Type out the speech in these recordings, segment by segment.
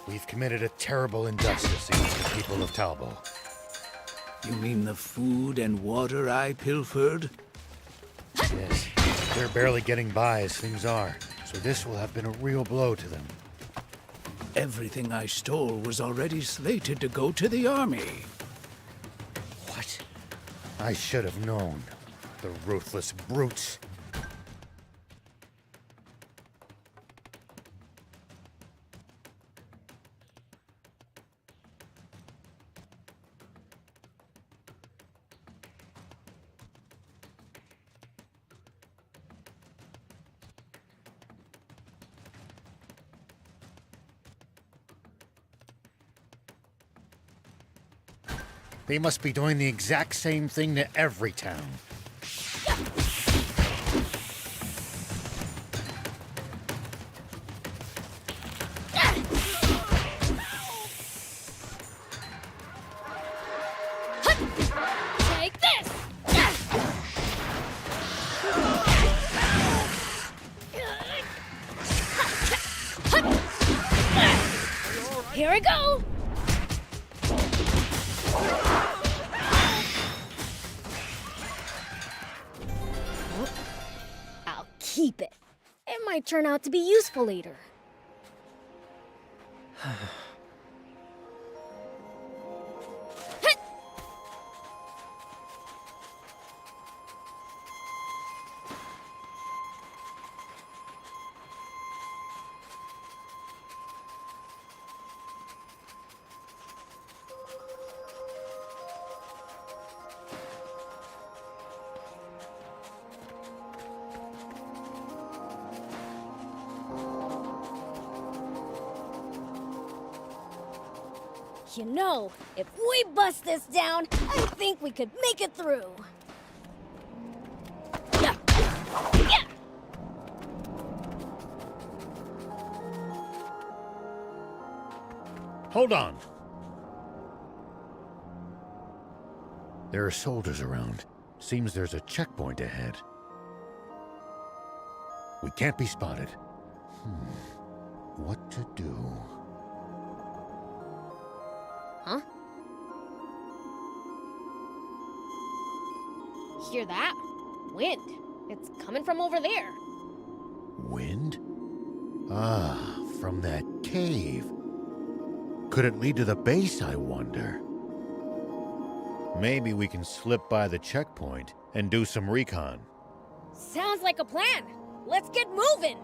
We've committed a terrible injustice against the people of Talbot. You mean the food and water I pilfered? Yes, they're barely getting by as things are, so this will have been a real blow to them. Everything I stole was already slated to go to the army. What? I should have known. The ruthless brutes. They must be doing the exact same thing to every town. Take this! Here we go! I'll keep it. It might turn out to be useful later. You know, if we bust this down, I think we could make it through. Yeah. Yeah. Hold on. There are soldiers around. Seems there's a checkpoint ahead. We can't be spotted. What to do? Huh? Hear that? Wind. It's coming from over there. Wind? Ah, from that cave. Could it lead to the base, I wonder? Maybe we can slip by the checkpoint and do some recon. Sounds like a plan. Let's get moving.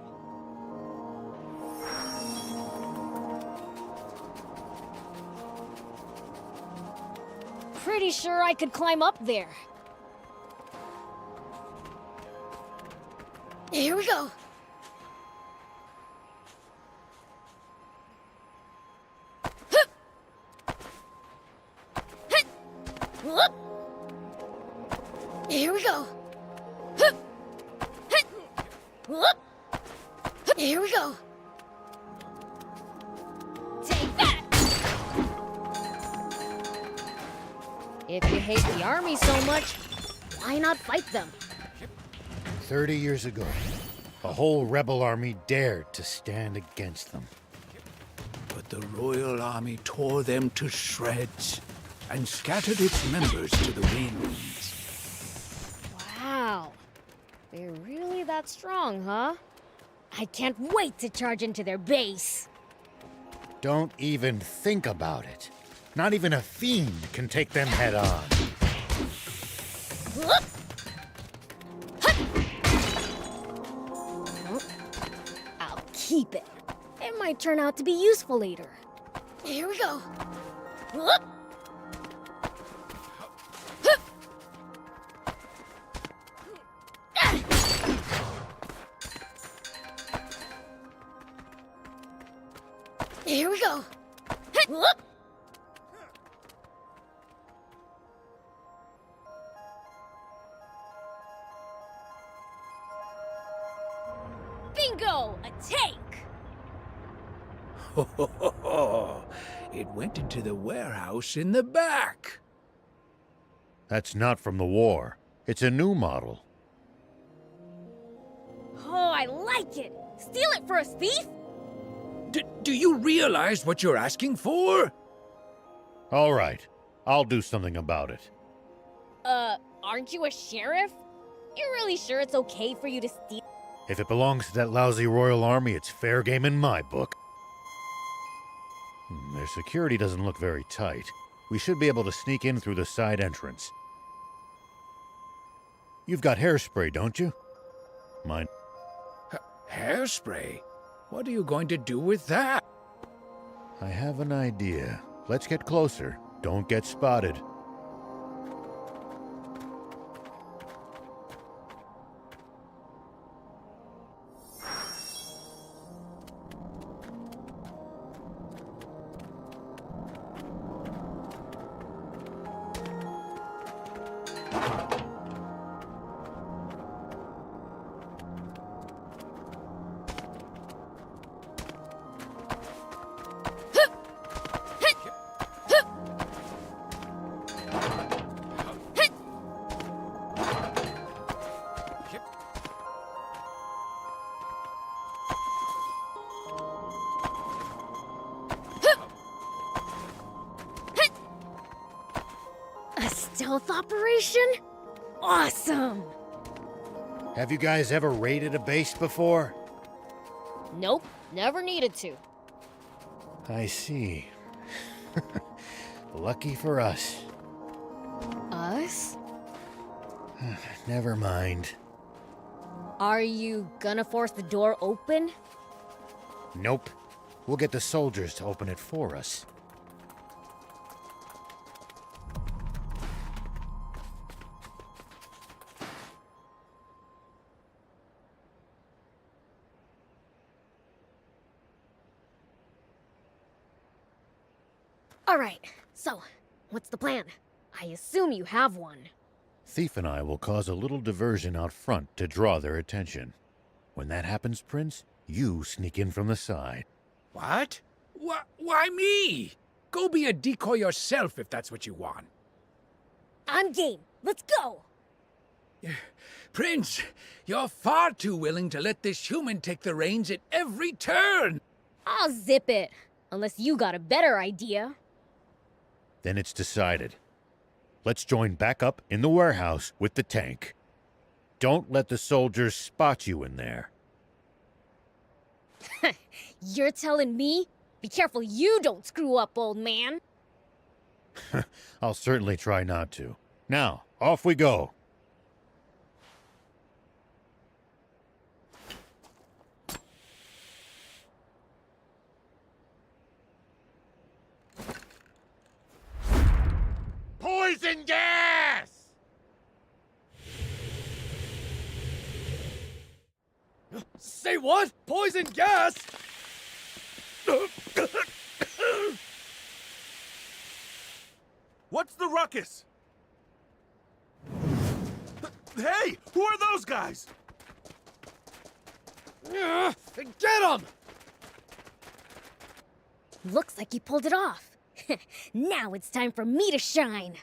Pretty sure I could climb up there. Here we go. Here we go. Here we go. Take that! If you hate the army so much, why not fight them? 30 years ago, a whole rebel army dared to stand against them. But the Royal Army tore them to shreds and scattered its members to the winds. Wow. They're really that strong, huh? I can't wait to charge into their base. Don't even think about it. Not even a fiend can take them head on. I'll keep it. It might turn out to be useful later. Here we go. Here we go. Bingo! A tank! Ho, ho, ho, ho. It went into the warehouse in the back. That's not from the war. It's a new model. Oh, I like it! Steal it for a thief? Do you realize what you're asking for? All right, I'll do something about it. Aren't you a sheriff? You're really sure it's okay for you to steal? If it belongs to that lousy royal army, it's fair game in my book. Their security doesn't look very tight. We should be able to sneak in through the side entrance. You've got hairspray, don't you? Mine. Hairspray? What are you going to do with that? I have an idea. Let's get closer. Don't get spotted. A stealth operation? Awesome! Have you guys ever raided a base before? Nope, never needed to. I see. Lucky for us. Us? Never mind. Are you gonna force the door open? Nope. We'll get the soldiers to open it for us. Alright, so, what's the plan? I assume you have one. Thief and I will cause a little diversion out front to draw their attention. When that happens, Prince, you sneak in from the side. What? Why me? Go be a decoy yourself if that's what you want. I'm game. Let's go! Prince, you're far too willing to let this human take the reins at every turn. I'll zip it. Unless you got a better idea. Then it's decided. Let's join back up in the warehouse with the tank. Don't let the soldiers spot you in there. You're telling me? Be careful you don't screw up, old man. I'll certainly try not to. Now, off we go. Poison gas! Say what? Poison gas? What's the ruckus? Hey, who are those guys? Get them! Looks like he pulled it off. Now it's time for me to shine.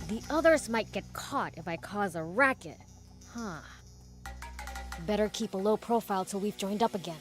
The others might get caught if I cause a racket. Huh. Better keep a low profile till we've joined up again.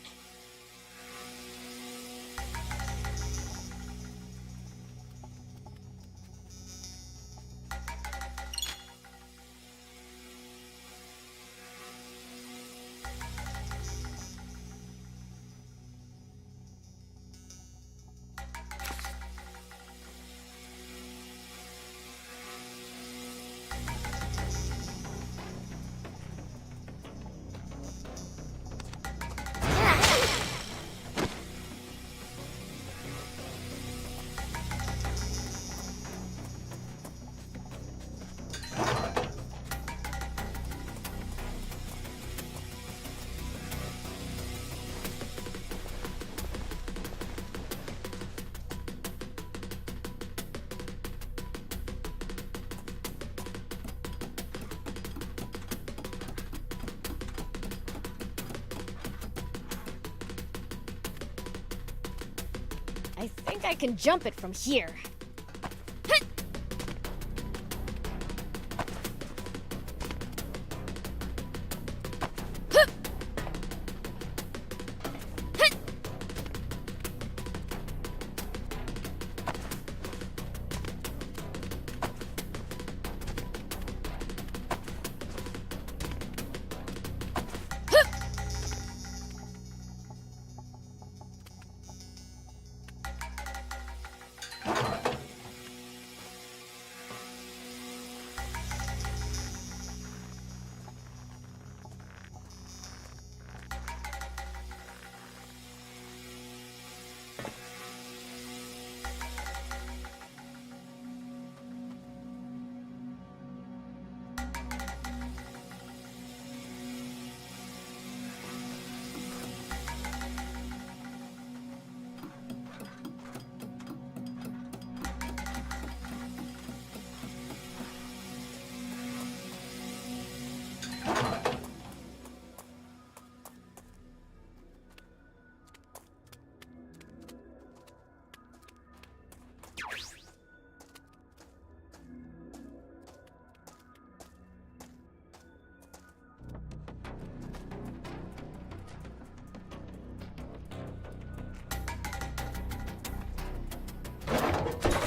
I think I can jump it from here.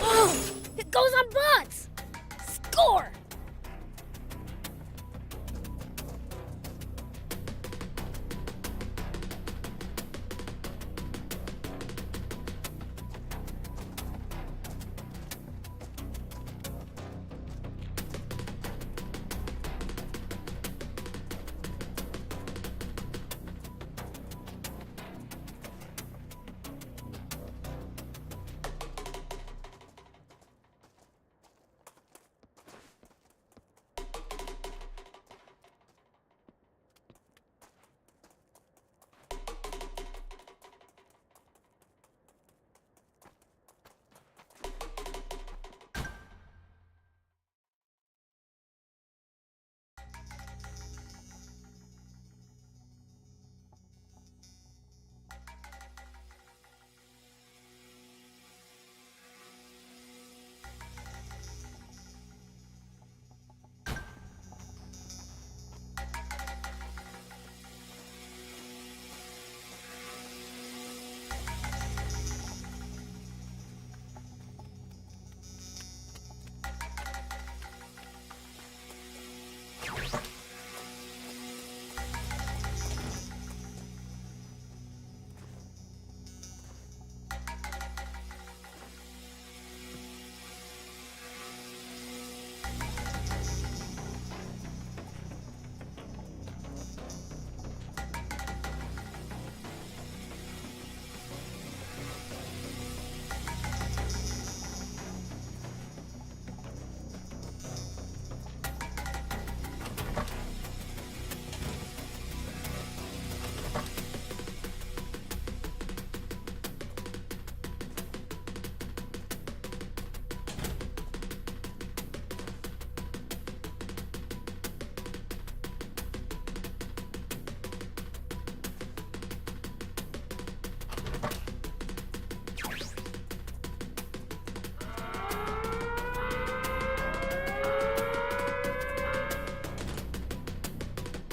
Oh! It goes on bots! Score!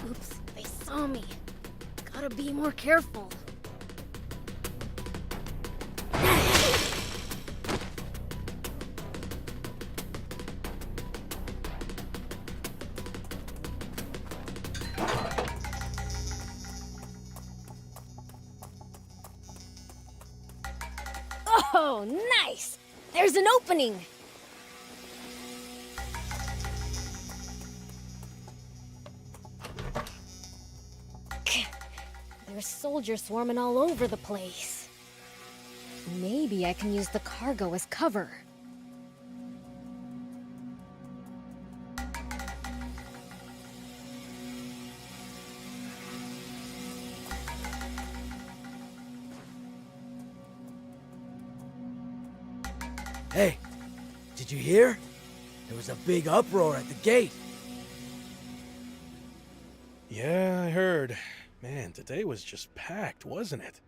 Oops, they saw me. Gotta be more careful. Oh, nice! There's an opening! There's soldiers swarming all over the place. Maybe I can use the cargo as cover. Hey, did you hear? There was a big uproar at the gate. Yeah, I heard. Man, today was just packed, wasn't it?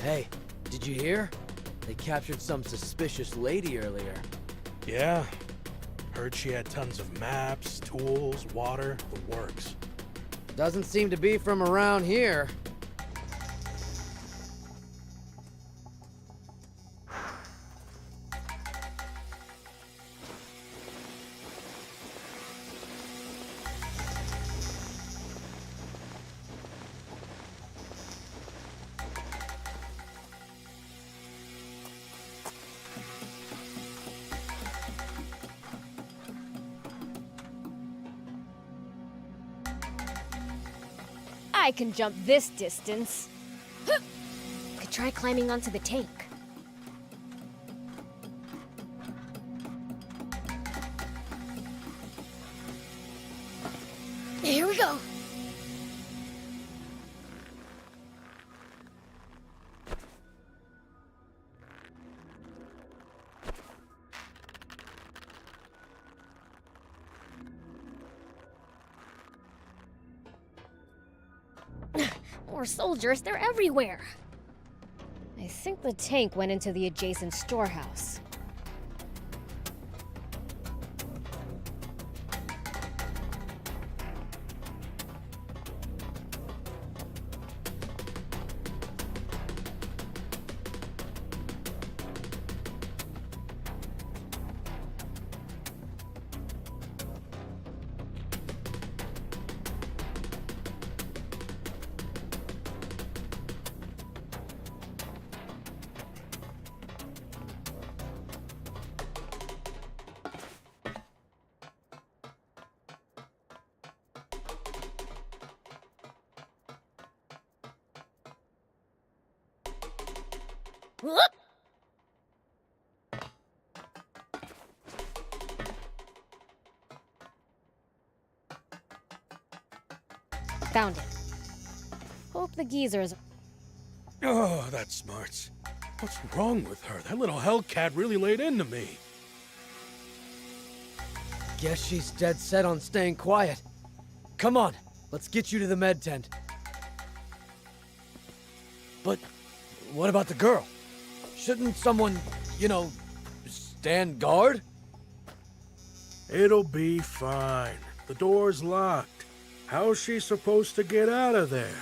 Hey, did you hear? They captured some suspicious lady earlier. Yeah. Heard she had tons of maps, tools, water, the works. Doesn't seem to be from around here. I can jump this distance. Could try climbing onto the tank. Here we go. More soldiers, they're everywhere. I think the tank went into the adjacent storehouse. Whoop! Found it. Hope the geezers. Oh, that smarts. What's wrong with her? That little hellcat really laid into me. Guess she's dead set on staying quiet. Come on, let's get you to the med tent. But what about the girl? Shouldn't someone, stand guard? It'll be fine. The door's locked. How's she supposed to get out of there?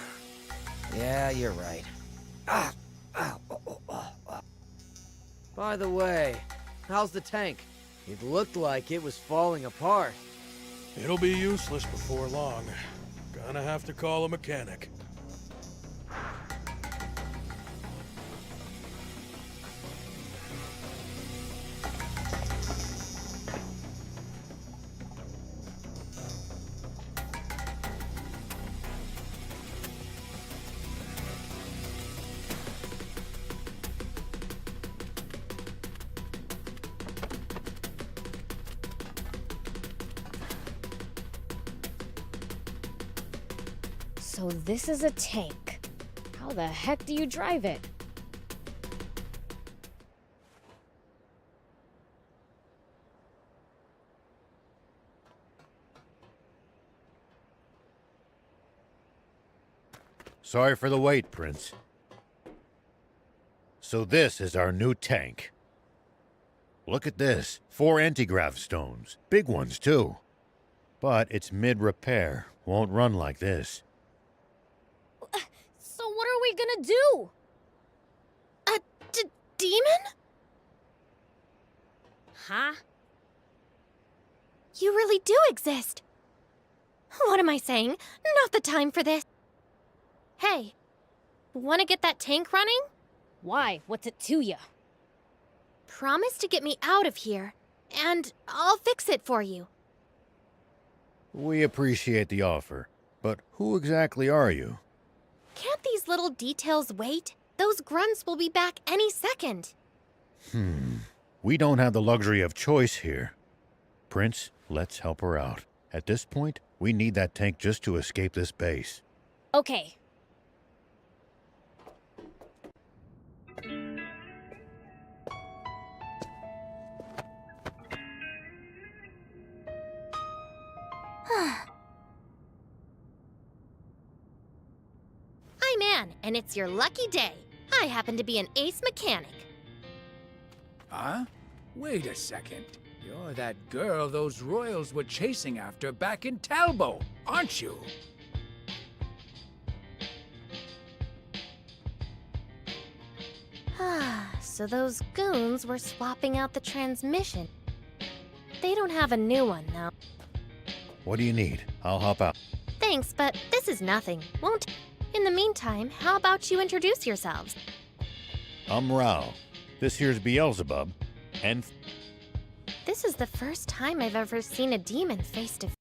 Yeah, you're right. By the way, how's the tank? It looked like it was falling apart. It'll be useless before long. Gonna have to call a mechanic. So this is a tank. How the heck do you drive it? Sorry for the wait, Prince. So this is our new tank. Look at this. 4 anti-grav stones. Big ones, too. But it's mid-repair. Won't run like this. So what are we gonna do? A demon? Huh? You really do exist. What am I saying? Not the time for this. Hey, wanna get that tank running? Why? What's it to ya? Promise to get me out of here, and I'll fix it for you. We appreciate the offer, but who exactly are you? Can't these little details wait? Those grunts will be back any second. We don't have the luxury of choice here. Prince, let's help her out. At this point, we need that tank just to escape this base. Okay. I'm Anne, and it's your lucky day. I happen to be an ace mechanic. Huh? Wait a second. You're that girl those royals were chasing after back in Talbot, aren't you? So those goons were swapping out the transmission. They don't have a new one, though. What do you need? I'll hop out. Thanks, but this is nothing. Won't. In the meantime, how about you introduce yourselves? I'm Rao. This here's Beelzebub. And This is the first time I've ever seen a demon face to face.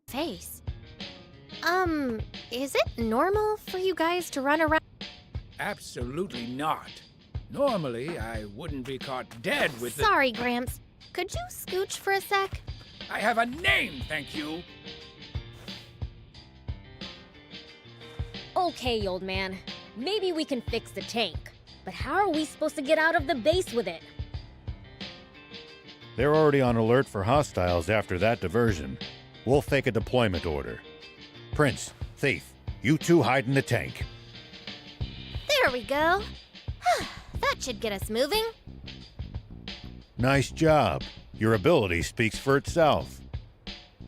face. Is it normal for you guys to run around? Absolutely not. Normally, I wouldn't be caught dead with the... Sorry, Gramps. Could you scooch for a sec? I have a name, thank you. Okay, old man. Maybe we can fix the tank. But how are we supposed to get out of the base with it? They're already on alert for hostiles after that diversion. We'll fake a deployment order. Prince, Thief, you two hide in the tank. There we go. That should get us moving. Nice job. Your ability speaks for itself.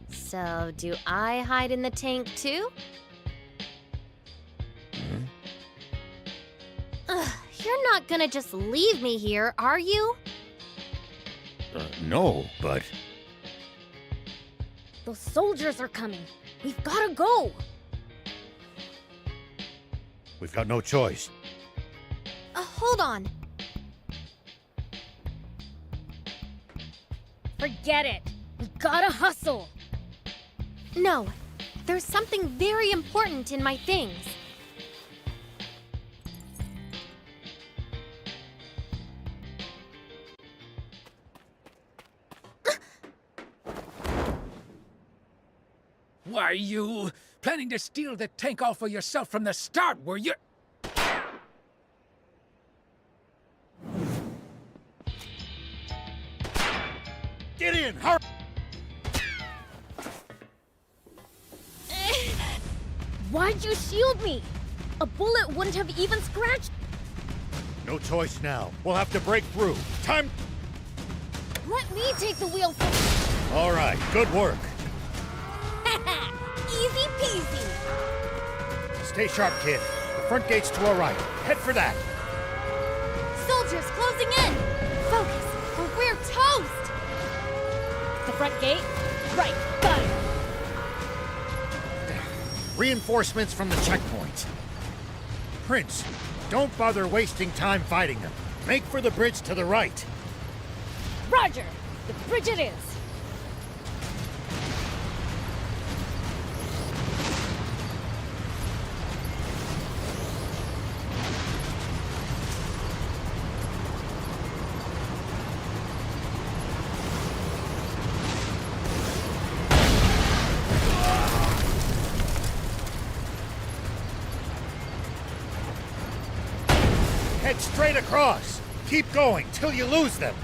So, do I hide in the tank too? Ugh, you're not gonna just leave me here, are you? No, but... Those soldiers are coming. We've gotta go. We've got no choice. Hold on. Forget it. We gotta hustle. No, there's something very important in my things. Why, you planning to steal the tank all for yourself from the start, were you? Get in! Hurry! Why'd you shield me? A bullet wouldn't have even scratched. No choice now. We'll have to break through. Time... Let me take the wheel for... All right, good work. Easy peasy. Stay sharp, kid. The front gate's to our right. Head for that. Soldiers closing in! Focus, or we're toast! The front gate? Right, got it. Reinforcements from the checkpoint. Prince, don't bother wasting time fighting them. Make for the bridge to the right. Roger. The bridge it is. Head straight across. Keep going till you lose them.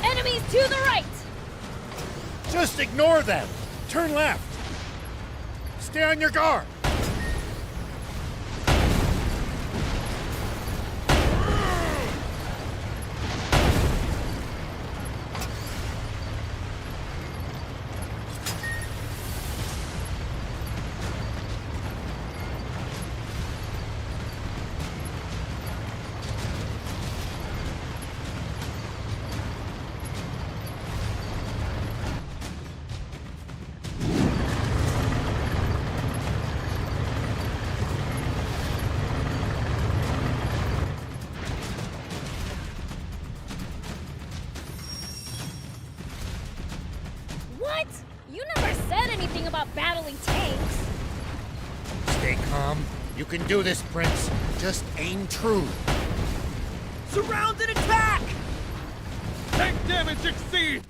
Enemies to the right. Just ignore them. Turn left. Stay on your guard. What? You never said anything about battling tanks. Stay calm. You can do this, Prince. Just aim true. Surround and attack! Tank damage exceed!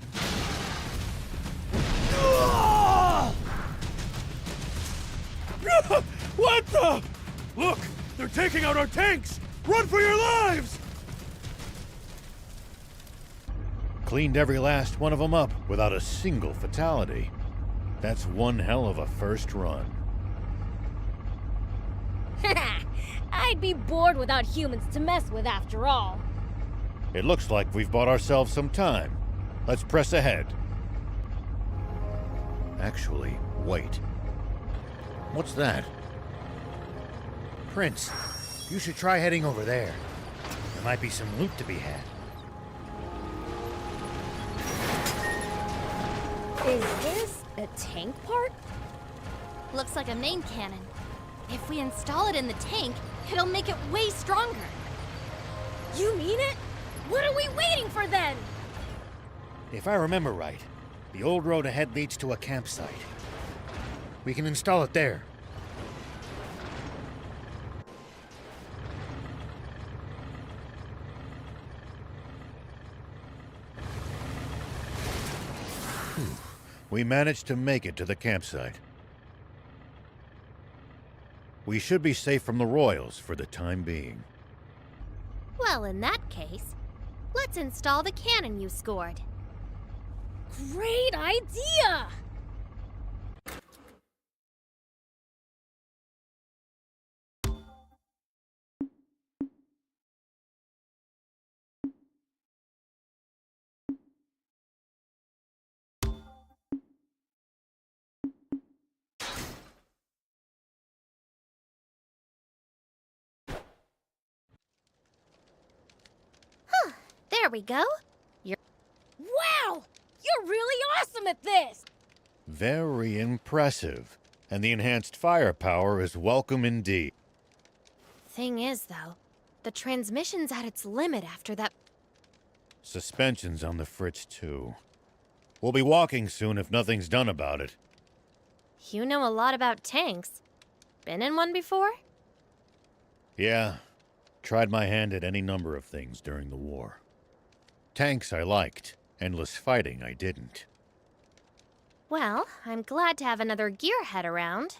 What the? Look! They're taking out our tanks! Run for your lives! Cleaned every last one of them up without a single fatality. That's one hell of a first run. I'd be bored without humans to mess with after all. It looks like we've bought ourselves some time. Let's press ahead. Actually, wait. What's that? Prince, you should try heading over there. There might be some loot to be had. Is this a tank part? Looks like a main cannon. If we install it in the tank, it'll make it way stronger. You mean it? What are we waiting for then? If I remember right, the old road ahead leads to a campsite. We can install it there. We managed to make it to the campsite. We should be safe from the Royals for the time being. Well, in that case, let's install the cannon you scored. Great idea! There we go. Wow! You're really awesome at this! Very impressive. And the enhanced firepower is welcome indeed. Thing is, though, the transmission's at its limit after that. Suspension's on the fritz, too. We'll be walking soon if nothing's done about it. You know a lot about tanks. Been in one before? Yeah. Tried my hand at any number of things during the war. Tanks I liked. Endless fighting I didn't. Well, I'm glad to have another gearhead around.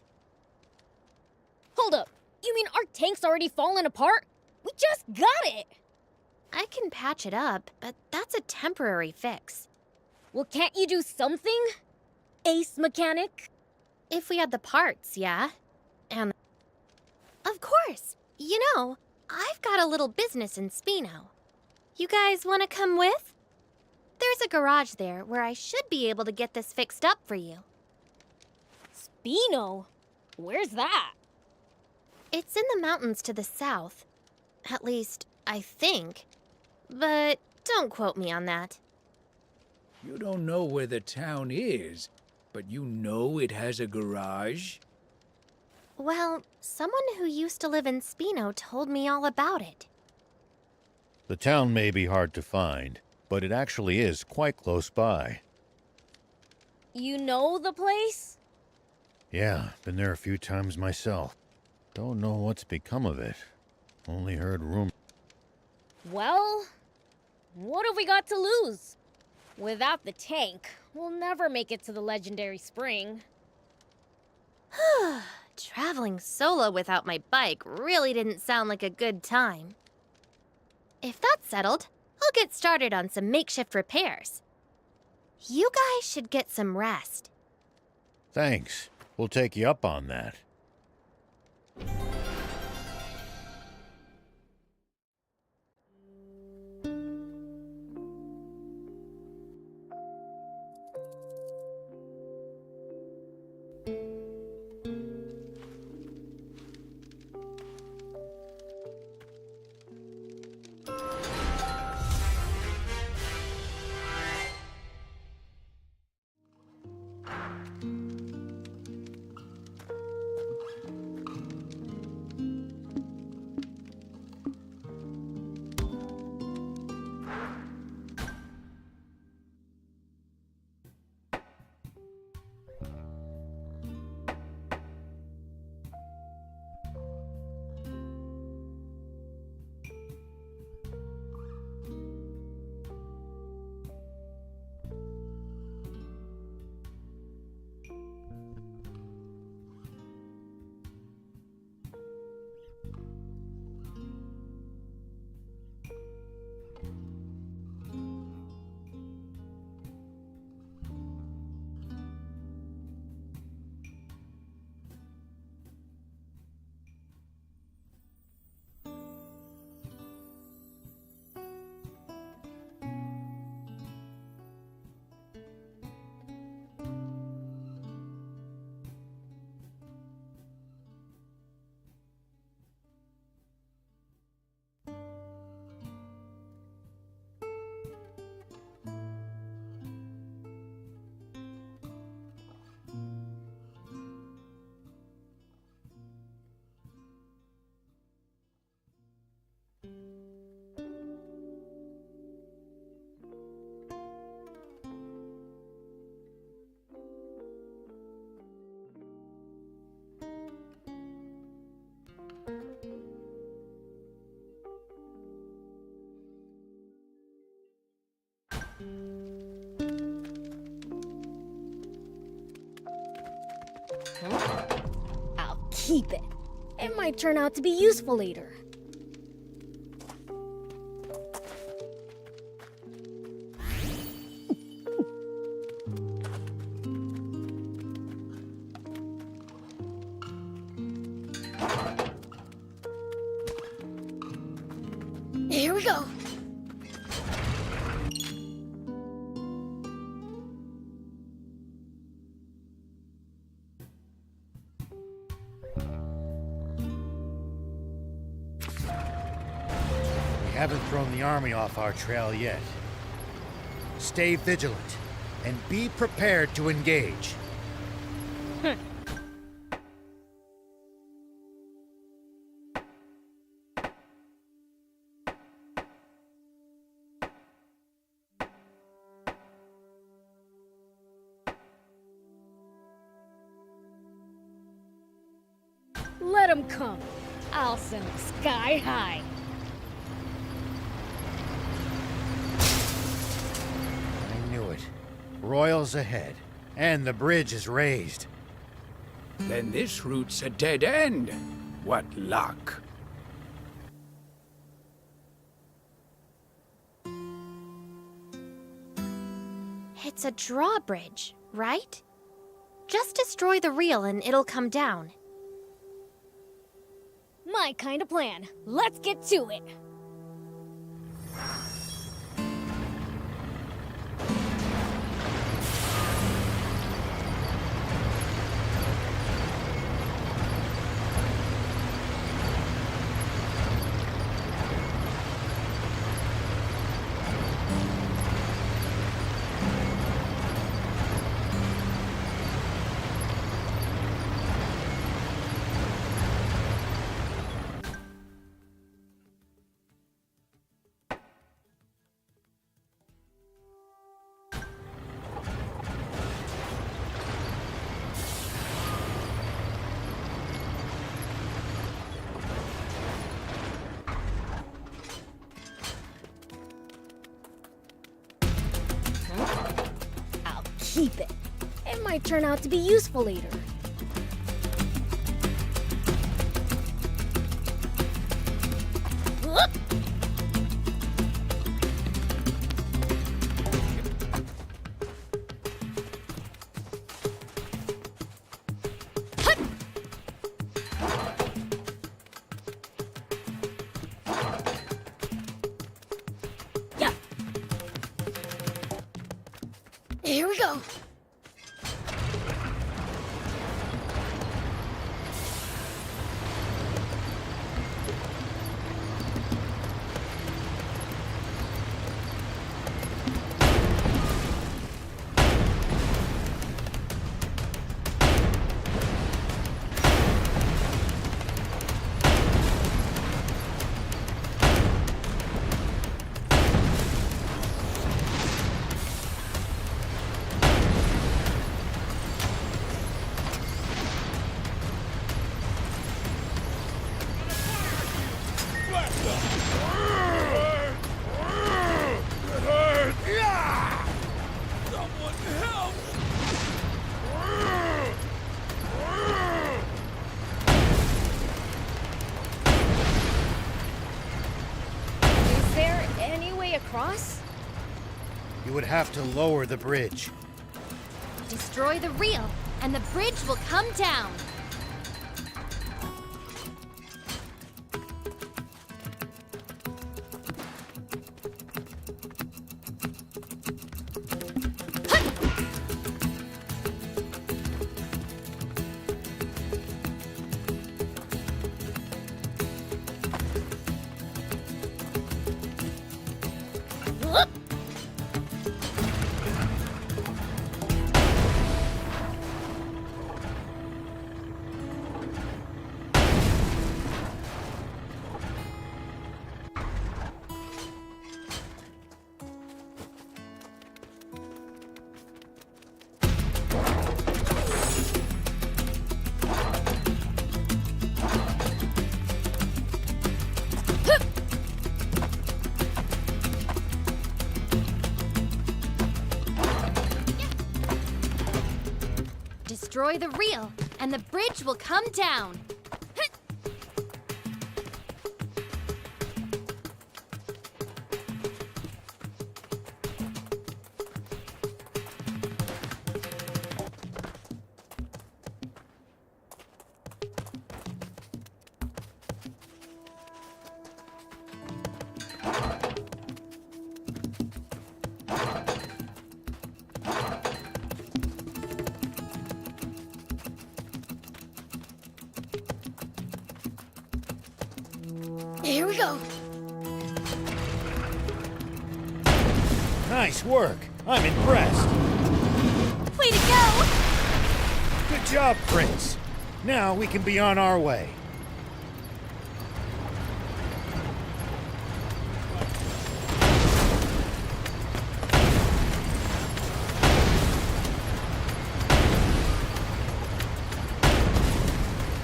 Hold up! You mean our tank's already fallen apart? We just got it! I can patch it up, but that's a temporary fix. Well, can't you do something? Ace mechanic? If we had the parts, yeah. And of course, you know, I've got a little business in Spino. You guys want to come with? There's a garage there where I should be able to get this fixed up for you. Spino? Where's that? It's in the mountains to the south. At least, I think. But don't quote me on that. You don't know where the town is, but you know it has a garage? Well, someone who used to live in Spino told me all about it. The town may be hard to find, but it actually is quite close by. You know the place? Yeah, been there a few times myself. Don't know what's become of it. Only heard rumors. Well, what have we got to lose? Without the tank, we'll never make it to the legendary spring. Traveling solo without my bike really didn't sound like a good time. If that's settled, I'll get started on some makeshift repairs. You guys should get some rest. Thanks. We'll take you up on that. keep it. It might turn out to be useful later. Here we go. We haven't thrown the army off our trail yet. Stay vigilant and be prepared to engage. Let 'em come. I'll send 'em sky high. I knew it. Royals ahead, and the bridge is raised. Then this route's a dead end. What luck. It's a drawbridge, right? Just destroy the reel and it'll come down. My kind of plan. Let's get to it. I'll keep it. It might turn out to be useful later. Whoop! Hut! Yeah. Here we go. Is there any way across? You would have to lower the bridge. Destroy the reel and the bridge will come down. Whoop! Destroy the reel and the bridge will come down. we go. Nice work. I'm impressed. Way to go! Good job, Prince. Now we can be on our way.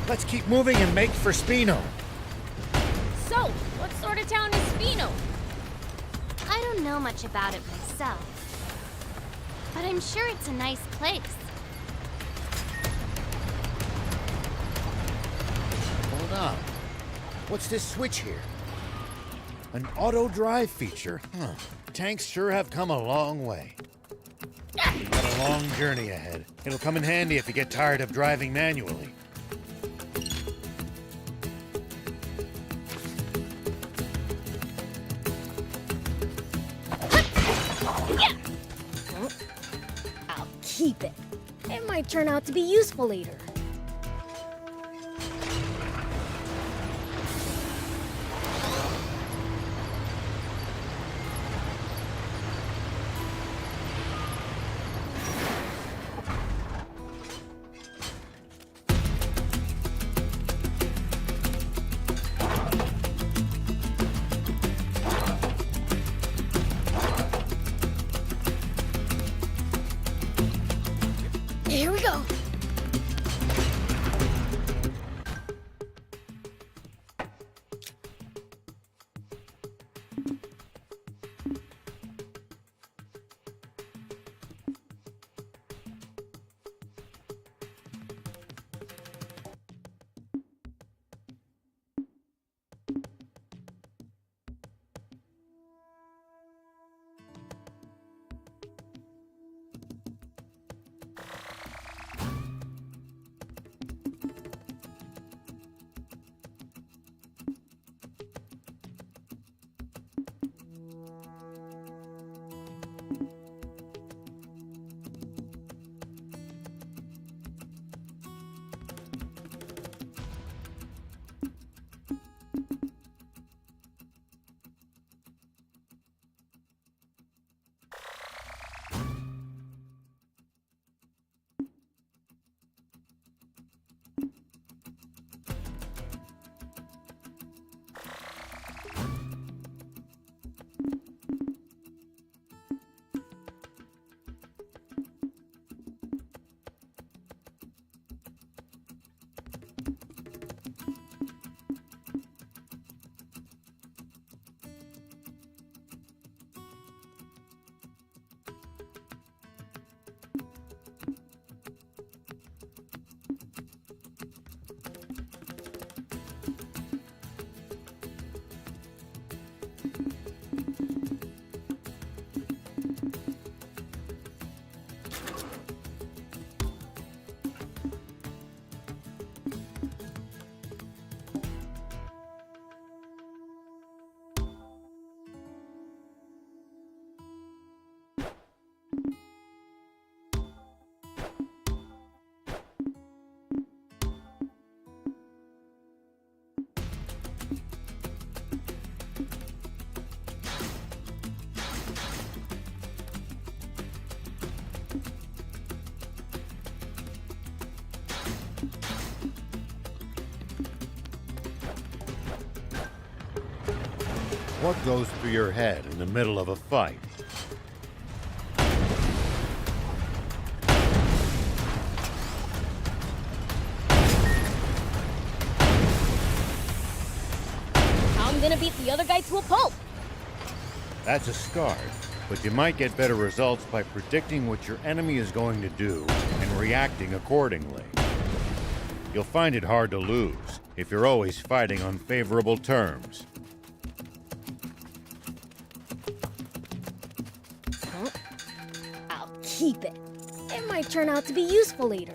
Let's keep moving and make for Spino. So, what sort of town is Spino? I don't know much about it myself, but I'm sure it's a nice place. Hold on. What's this switch here? An auto drive feature? Huh. Tanks sure have come a long way. We've got a long journey ahead. It'll come in handy if you get tired of driving manually. I'll keep it. It might turn out to be useful later. Here we go. What goes through your head in the middle of a fight? I'm gonna beat the other guy to a pulp. That's a start, but you might get better results by predicting what your enemy is going to do and reacting accordingly. You'll find it hard to lose if you're always fighting on favorable terms. I'll keep it. It might turn out to be useful later.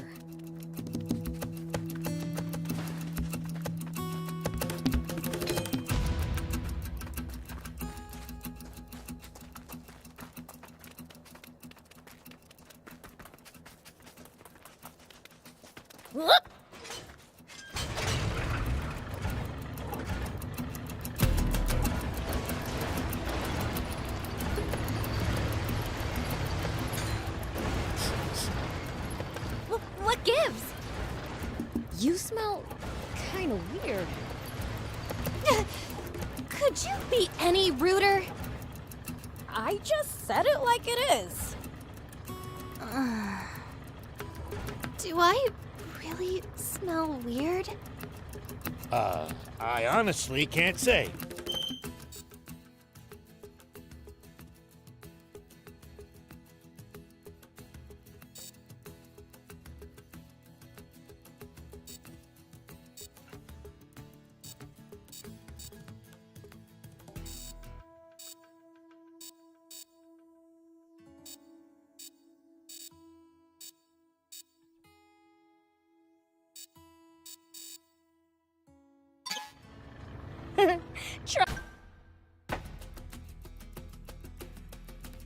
Whoop! smell kind of weird. Could you be any ruder? I just said it like it is. Do I really smell weird? I honestly can't say.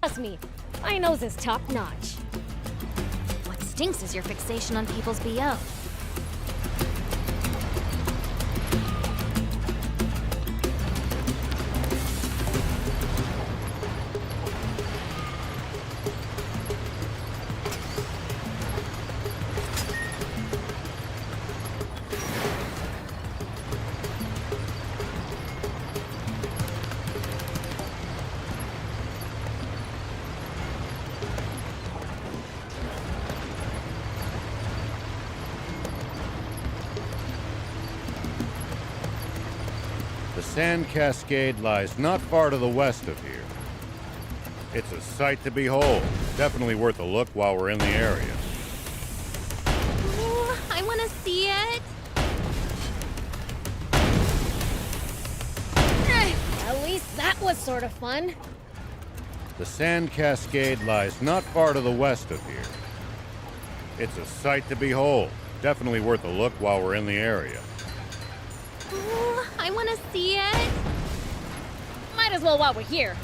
Trust me, my nose is top notch. What stinks is your fixation on people's BO. The Sand Cascade lies not far to the west of here. It's a sight to behold. Definitely worth a look while we're in the area. Ooh, I want to see it. At least that was sort of fun. The Sand Cascade lies not far to the west of here. It's a sight to behold. Definitely worth a look while we're in the area. Ooh, I want to see it. Might as well while we're here.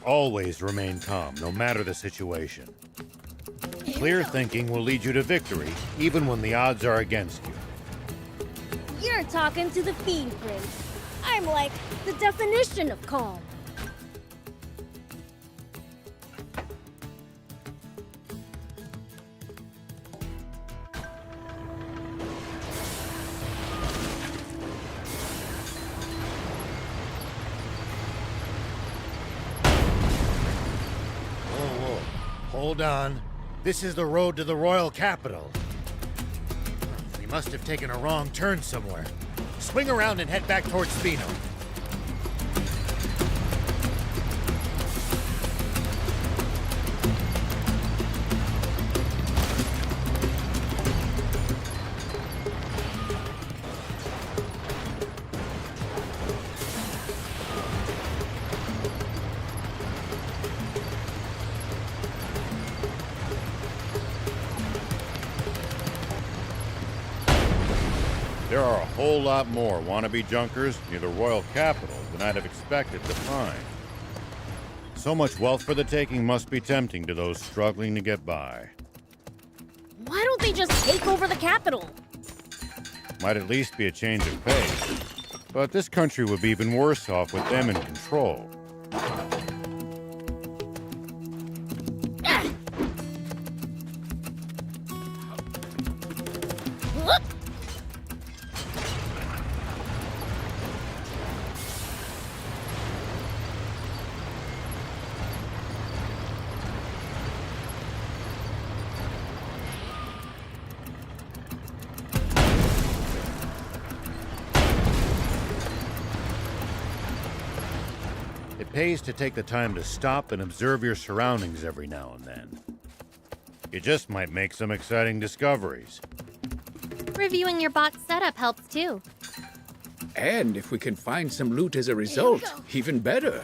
Always remain calm, no matter the situation. Clear thinking will lead you to victory, even when the odds are against you. You're talking to the Fiend Prince. I'm like the definition of calm. Whoa. Hold on. This is the road to the royal capital. We must have taken a wrong turn somewhere. Swing around and head back towards Spino. There are a whole lot more wannabe junkers near the royal capital than I'd have expected to find. So much wealth for the taking must be tempting to those struggling to get by. Why don't they just take over the capital? Might at least be a change of pace. But this country would be even worse off with them in control. Whoop! It pays to take the time to stop and observe your surroundings every now and then. You just might make some exciting discoveries. Reviewing your bot's setup helps too. And if we can find some loot as a result, even better.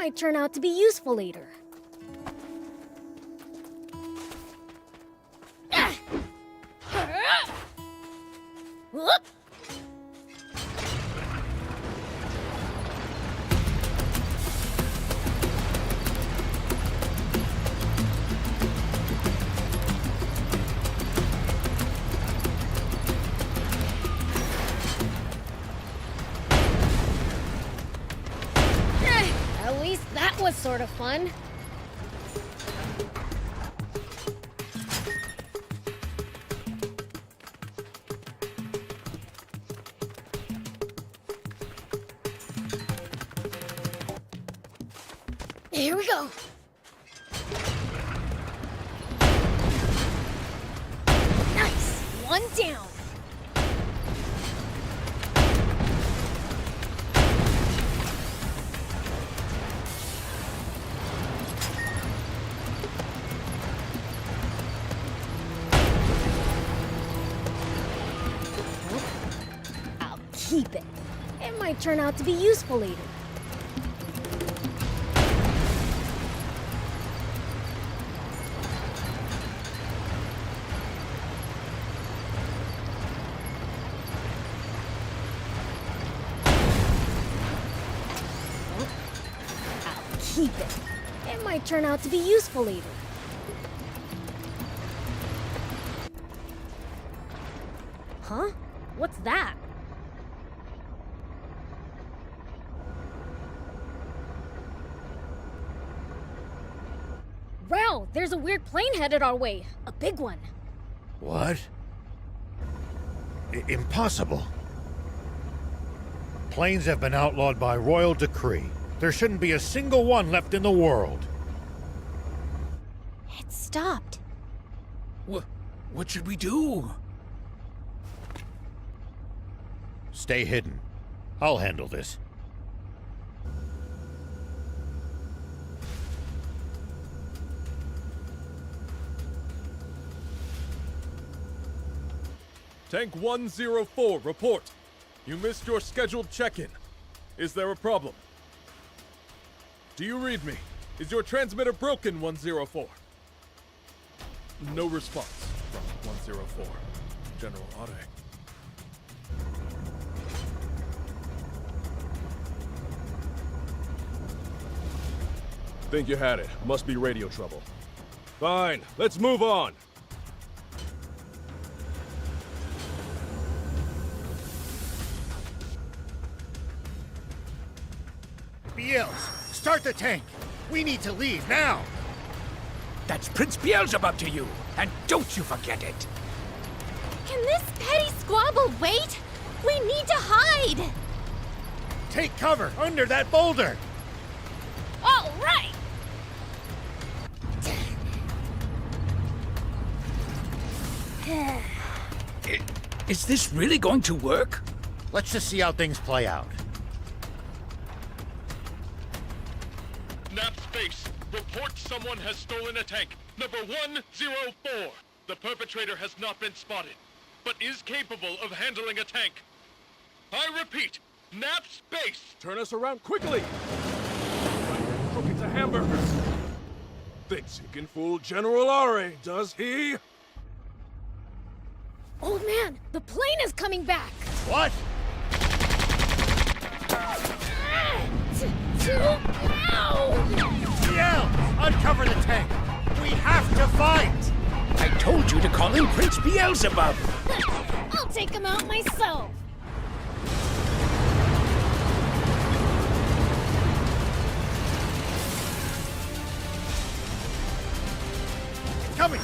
might turn out to be useful later. Whoop! At least that was sort of fun. Here we go. Nice. One down. I'll keep it. It might turn out to be useful later. Keep it. It might turn out to be useful later. Huh? What's that? Wow, there's a weird plane headed our way. A big one. What? Impossible. Planes have been outlawed by royal decree. There shouldn't be a single one left in the world. It stopped. What should we do? Stay hidden. I'll handle this. Tank 104, report. You missed your scheduled check-in. Is there a problem? Do you read me? Is your transmitter broken, 104? No response from 104. General Ade. Think you had it. Must be radio trouble. Fine, let's move on. Beelze, start the tank. We need to leave now. That's Prince Beelzebub to you, and don't you forget it. Can this petty squabble wait? We need to hide! Take cover under that boulder. All right! Is this really going to work? Let's just see how things play out. Nap Space, report someone has stolen a tank. Number 104. The perpetrator has not been spotted, but is capable of handling a tank. I repeat, Nap Space! Turn us around quickly! Crooked to hamburgers. Thinks he can fool General Are, does he? Old man, the plane is coming back! What? Beelze, uncover the tank. We have to fight. I told you to call him Prince Beelzebub. I'll take him out myself! Coming!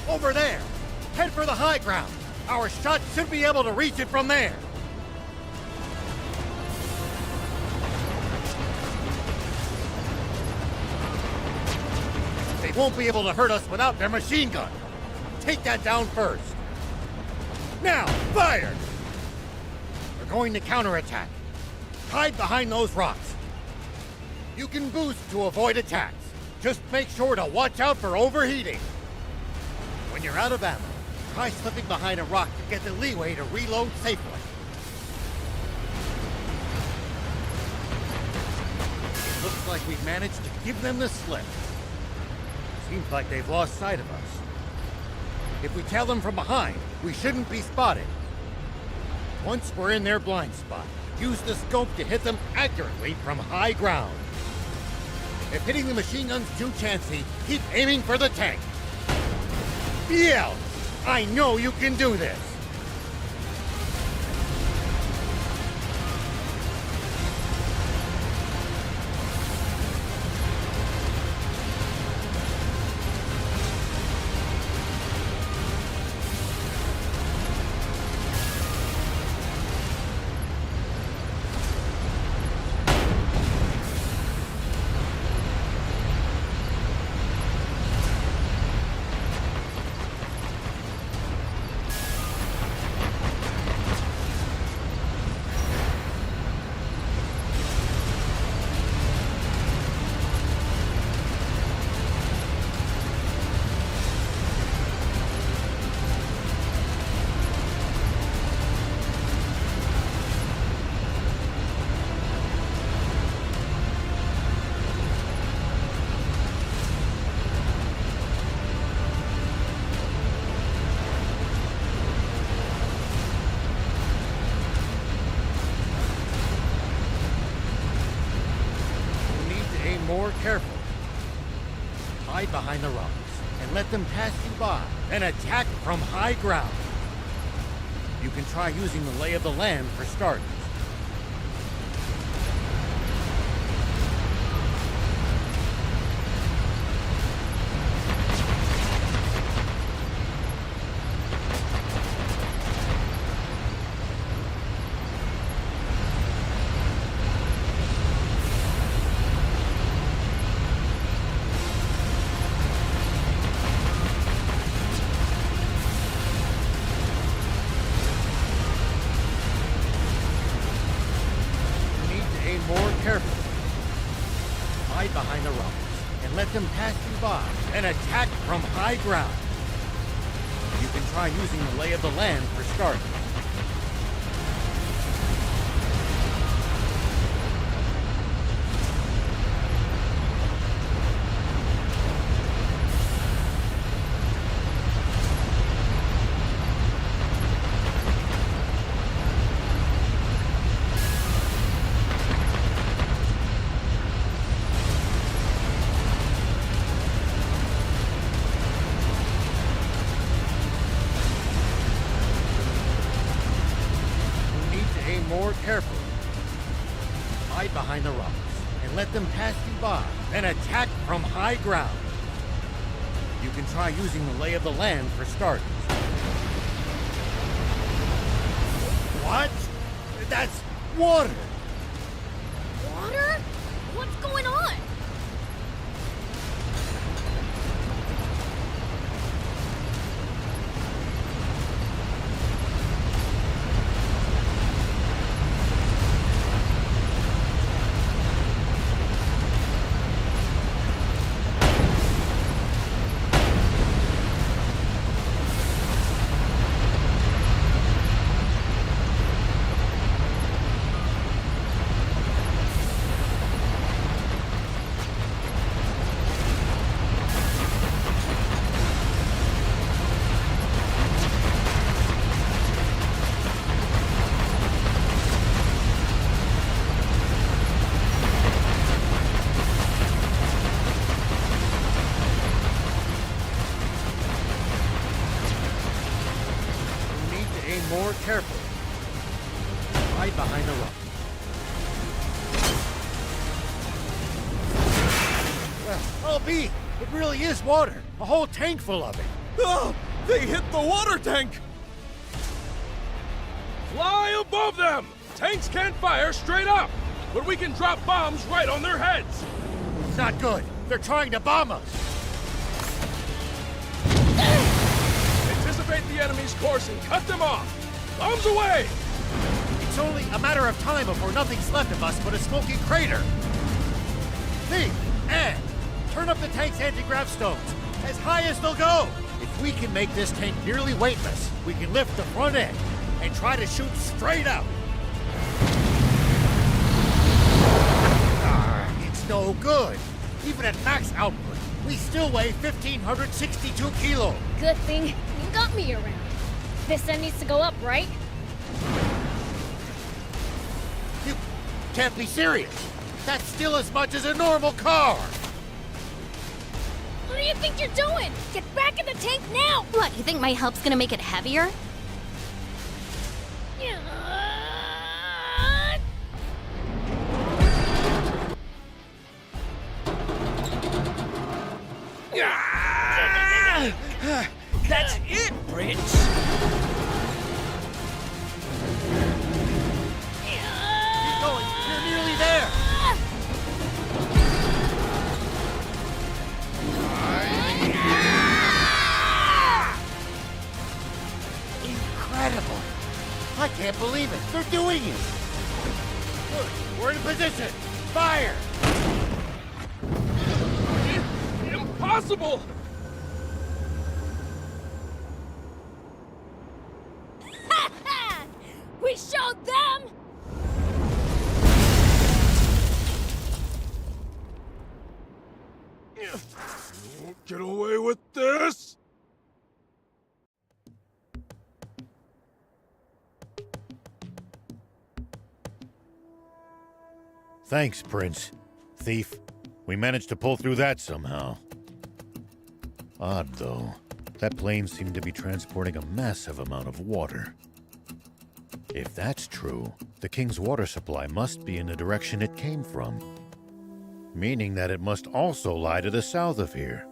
Over there! Head for the high ground! Our shots should be able to reach it from there! They won't be able to hurt us without their machine gun! Take that down first! Now, fire! We're going to counterattack. Hide behind those rocks. You can boost to avoid attacks. Just make sure to watch out for overheating. When you're out of ammo, try slipping behind a rock to get the leeway to reload safely. Looks like we've managed to give them the slip. Seems like they've lost sight of us. If we tail them from behind, we shouldn't be spotted. Once we're in their blind spot, use the scope to hit them accurately from high ground. If hitting the machine gun's too chancy, keep aiming for the tank. BL, I know you can do this. More careful. Hide behind the rocks and let them pass you by, and attack from high ground. You can try using the lay of the land for starters. More careful. Hide behind the rocks and let them pass you by, and attack from high ground. You can try using the lay of the land for starters. More carefully. Hide behind the rocks and let them pass you by, and attack from high ground. You can try using the lay of the land for starters. What? That's water! Water? What's going on? More careful. Hide behind the rock. Well, I'll be. It really is water. A whole tank full of it. Oh, they hit the water tank! Fly above them! Tanks can't fire straight up, but we can drop bombs right on their heads. It's not good. They're trying to bomb us. Anticipate the enemy's course and cut them off. Bombs away! It's only a matter of time before nothing's left of us but a smoking crater. Think, and turn up the tank's anti-grav stones as high as they'll go. If we can make this tank nearly weightless, we can lift the front end and try to shoot straight out. It's is no good. Even at max output, we still weigh 1,562 kilos. Good thing you got me around. This end needs to go up, right? You can't be serious. That's still as much as a normal car. What do you think you're doing? Get back in the tank now! What, you think my help's gonna make it heavier? That's it, Prince! Keep going. You're nearly there. Incredible. I can't believe it. They're doing it. Good. We're in position. Fire. Impossible! We showed them! You won't get away with this! Thanks, Prince. Thief. We managed to pull through that somehow. Odd, though. That plane seemed to be transporting a massive amount of water. If that's true, the King's water supply must be in the direction it came from. Meaning that it must also lie to the south of here.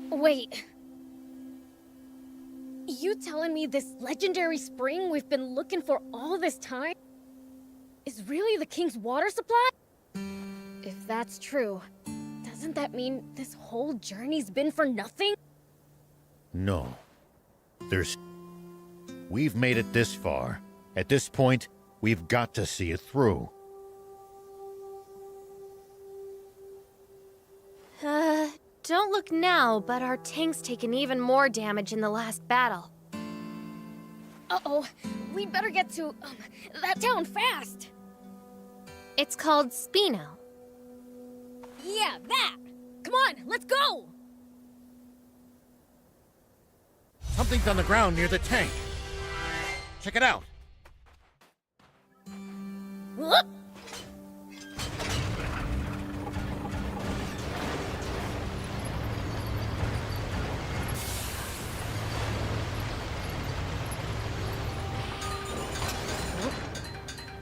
Wait. You telling me this legendary spring we've been looking for all this time is really the King's water supply? If that's true, doesn't that mean this whole journey's been for nothing? No. We've made it this far. At this point, we've got to see it through. Don't look now, but our tank's taken even more damage in the last battle. Uh-oh, we'd better get to that town fast. It's called Spino. Yeah, that. Come on, let's go. Something's on the ground near the tank. Check it out. Whoop.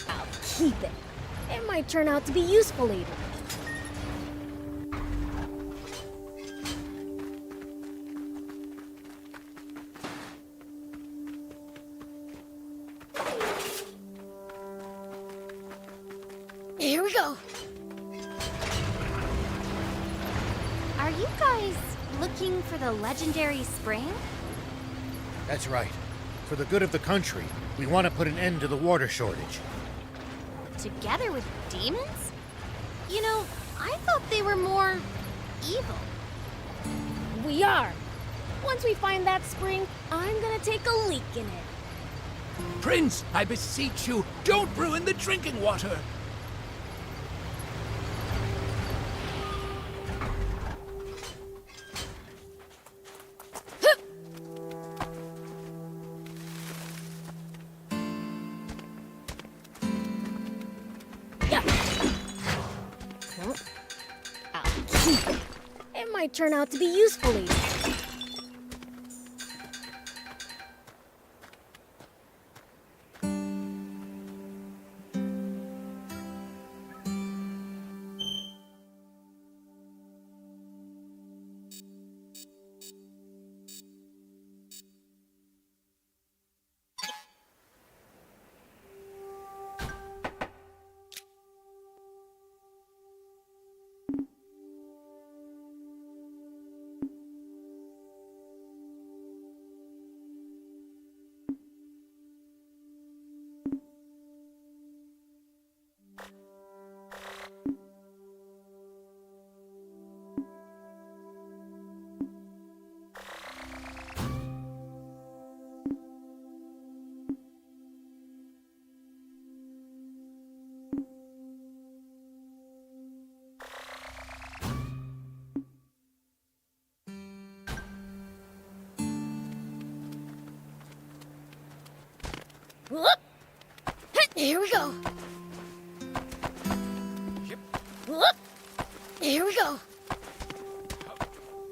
I'll keep it. It might turn out to be useful later. Here we go. Are you guys looking for the legendary spring? That's right. For the good of the country, we want to put an end to the water shortage. Together with demons? You know, I thought they were more evil. We are. Once we find that spring, I'm gonna take a leak in it. Prince, I beseech you, don't ruin the drinking water! Yeah. I'll keep it. It might turn out to be useful later. Whoop. Here we go. Whoop. Here we go.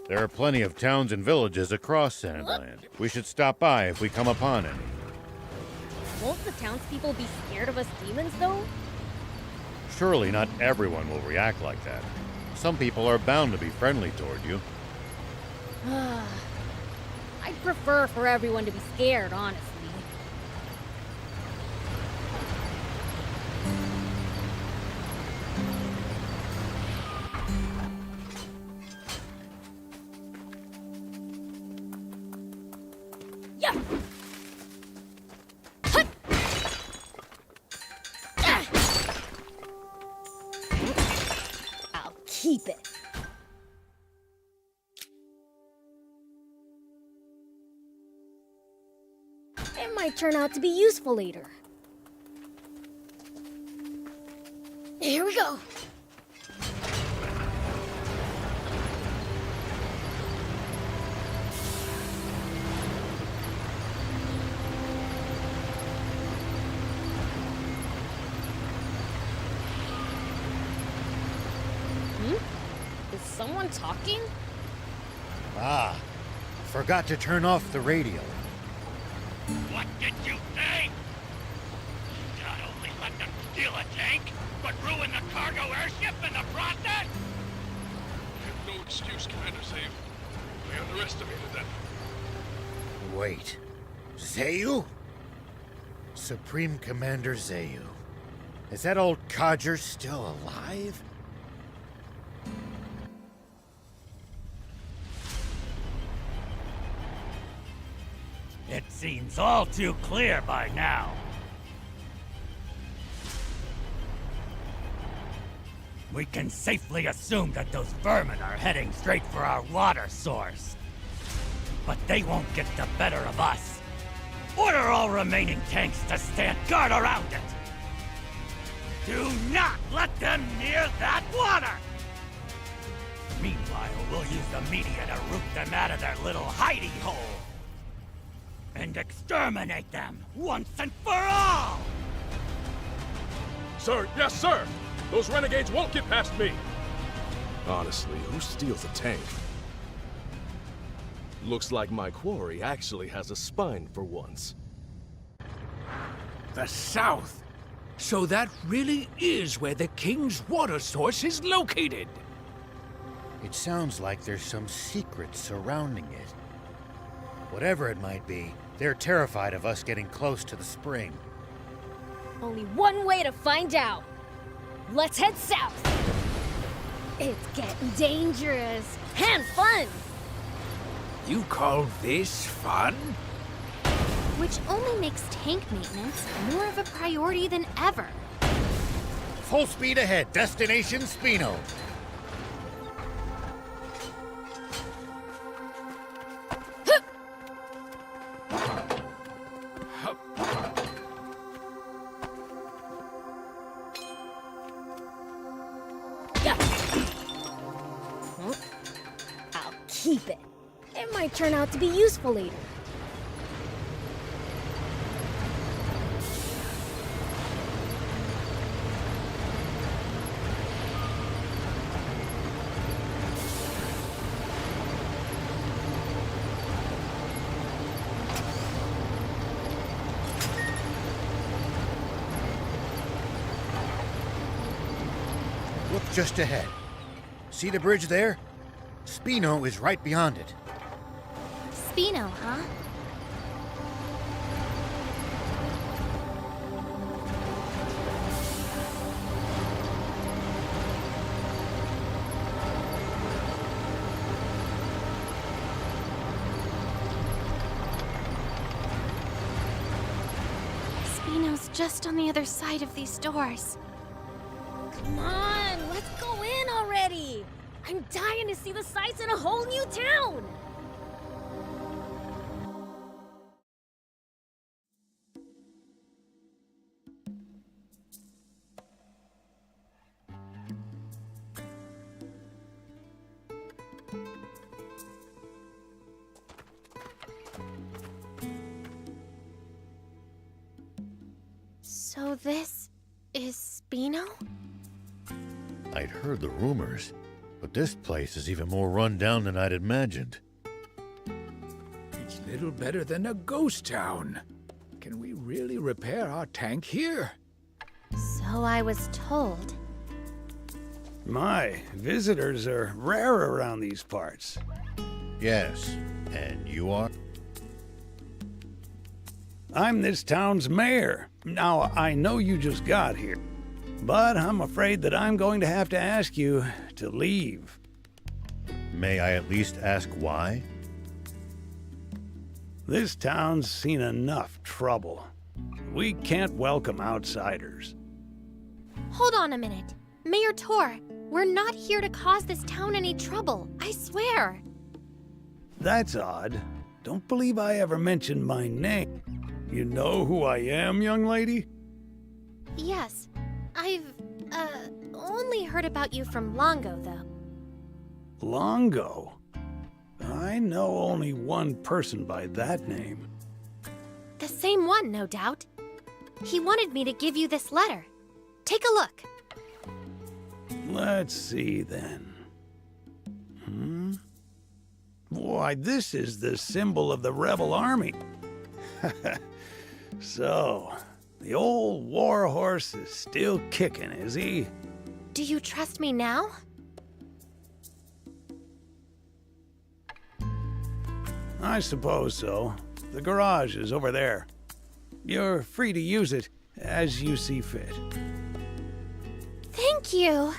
There are plenty of towns and villages across Sandland. We should stop by if we come upon any. Won't the townspeople be scared of us demons, though? Surely not everyone will react like that. Some people are bound to be friendly toward you. I'd prefer for everyone to be scared, honestly. Yeah. Hut. Ah. I'll keep it. It might turn out to be useful later. Here we go. Is someone talking? Ah, forgot to turn off the radio. What did you say? Not only let them steal a tank, but ruin the cargo airship in the process? I have no excuse, Commander Zayu. I underestimated them. Wait. Zayu? Supreme Commander Zayu. Is that old codger still alive? It seems all too clear by now. We can safely assume that those vermin are heading straight for our water source. But they won't get the better of us. Order all remaining tanks to stand guard around it. Do not let them near that water! Meanwhile, we'll use the media to root them out of their little hidey hole. And exterminate them once and for all! Sir, yes, sir! Those renegades won't get past me! Honestly, who steals a tank? Looks like my quarry actually has a spine for once. The south. So that really is where the king's water source is located. It sounds like there's some secret surrounding it. Whatever it might be, they're terrified of us getting close to the spring. Only one way to find out. Let's head south. It's getting dangerous and fun. You call this fun? Which only makes tank maintenance more of a priority than ever. Full speed ahead, destination Spino. Yeah. I'll keep it. It might turn out to be useful later. Look just ahead. See the bridge there? Spino is right beyond it. Spino, huh? Spino's just on the other side of these doors. Come on, let's go in already. I'm dying to see the sights in a whole new town. So this is Spino? I'd heard the rumors, but this place is even more run down than I'd imagined. It's little better than a ghost town. Can we really repair our tank here? So I was told. My, visitors are rare around these parts. Yes, and you are? I'm this town's mayor. Now, I know you just got here, but I'm afraid that I'm going to have to ask you to leave. May I at least ask why? This town's seen enough trouble. We can't welcome outsiders. Hold on a minute. Mayor Tor, we're not here to cause this town any trouble, I swear. That's odd. Don't believe I ever mentioned my name. You know who I am, young lady? Yes, I've, only heard about you from Longo, though. Longo? I know only one person by that name. The same one, no doubt. He wanted me to give you this letter. Take a look. Let's see, then. Why, this is the symbol of the rebel army. So, the old war horse is still kicking, is he? Do you trust me now? I suppose so. The garage is over there. You're free to use it as you see fit. Thank you.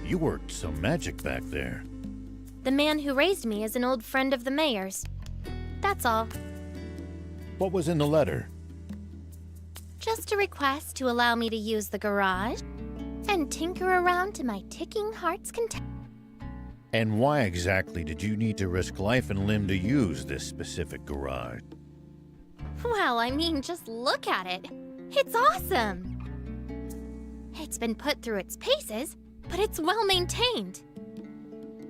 You worked some magic back there. The man who raised me is an old friend of the mayor's. That's all. What was in the letter? Just a request to allow me to use the garage and tinker around to my ticking heart's content. And why exactly did you need to risk life and limb to use this specific garage? Well, I mean, just look at it. It's awesome. It's been put through its paces, but it's well maintained.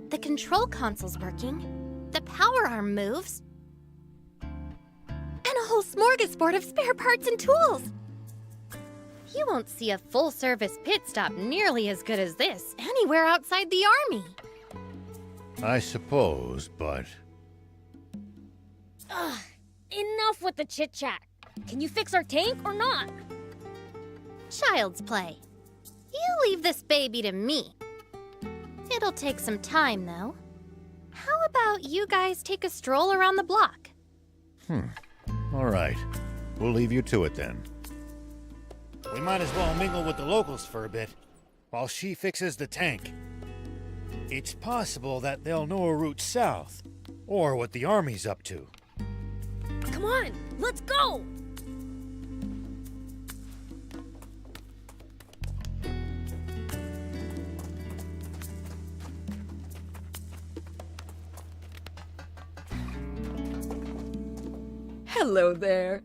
The control console's working, the power arm moves, and a whole smorgasbord of spare parts and tools. You won't see a full-service pit stop nearly as good as this anywhere outside the army. I suppose, but... Ugh, enough with the chit-chat. Can you fix our tank or not? Child's play. You leave this baby to me. It'll take some time, though. How about you guys take a stroll around the block? All right. We'll leave you to it then. We might as well mingle with the locals for a bit, while she fixes the tank. It's possible that they'll know a route south, or what the army's up to. Come on, let's go! Hello there.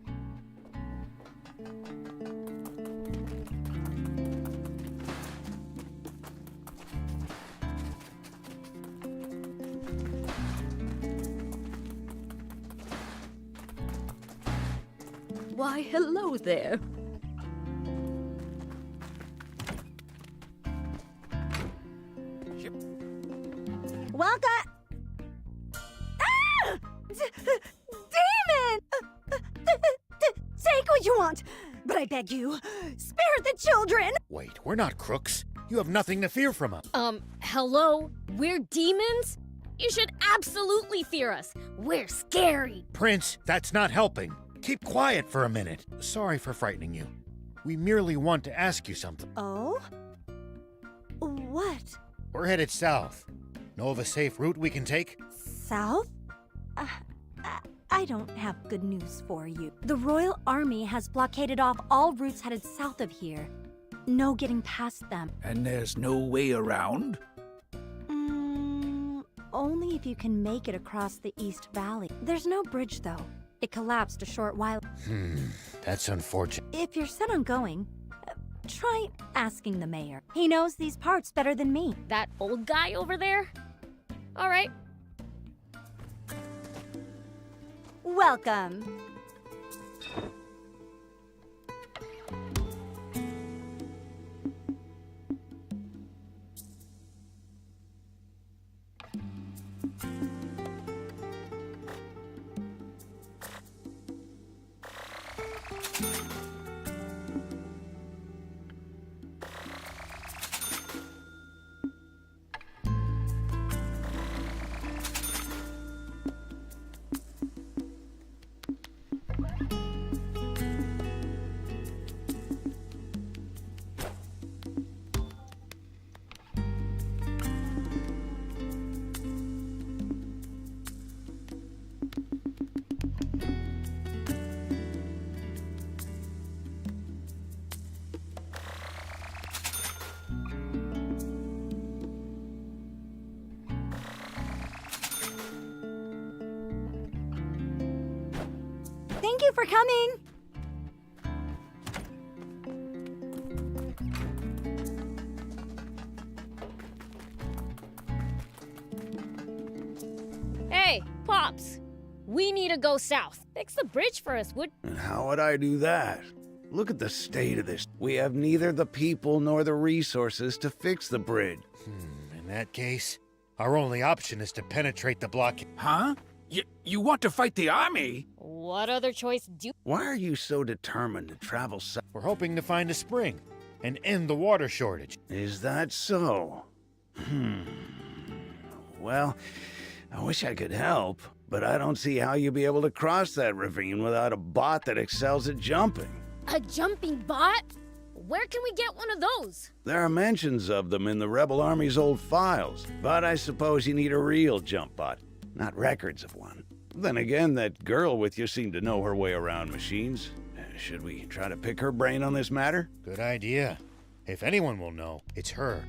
Why, hello there. Welcome. Ah! Demon! Take what you want, but I beg you, spare the children! Wait, we're not crooks. You have nothing to fear from us. Hello? We're demons? You should absolutely fear us. We're scary. Prince, that's not helping. Keep quiet for a minute. Sorry for frightening you. We merely want to ask you something. Oh? What? We're headed south. Know of a safe route we can take? South? I don't have good news for you. The Royal Army has blockaded off all routes headed south of here. No getting past them. And there's no way around? Only if you can make it across the East Valley. There's no bridge, though. It collapsed a short while. That's unfortunate. If you're set on going, try asking the mayor. He knows these parts better than me. That old guy over there? All right. Welcome. Thank you for coming. Hey, Pops! We need to go south. Fix the bridge for us, would— And how would I do that? Look at the state of this. We have neither the people nor the resources to fix the bridge. In that case, our only option is to penetrate the blockade. Huh? You want to fight the army? What other choice do— Why are you so determined to travel south? We're hoping to find a spring and end the water shortage. Is that so? Well, I wish I could help, but I don't see how you'll be able to cross that ravine without a bot that excels at jumping. A jumping bot? Where can we get one of those? There are mentions of them in the Rebel Army's old files, but I suppose you need a real jump bot, not records of one. Then again, that girl with you seemed to know her way around machines. Should we try to pick her brain on this matter? Good idea. If anyone will know, it's her.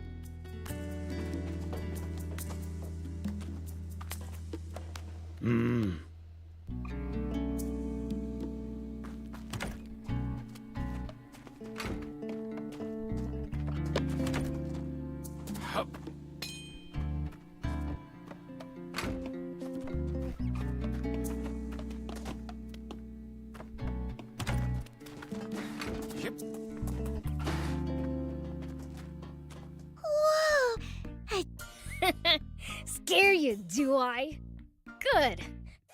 Scare you, do I? Good.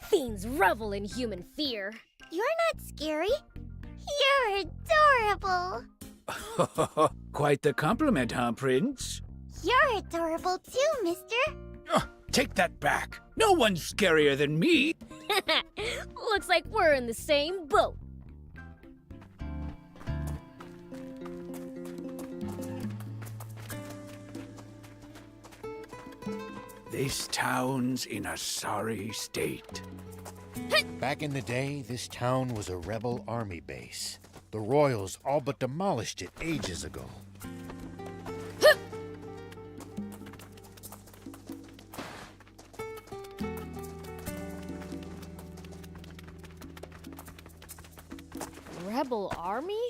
Fiends revel in human fear. You're not scary. You're adorable. Quite the compliment, huh, Prince? You're adorable too, mister. Take that back. No one's scarier than me. Looks like we're in the same boat. This town's in a sorry state. Back in the day, this town was a rebel army base. The Royals all but demolished it ages ago. Rebel army?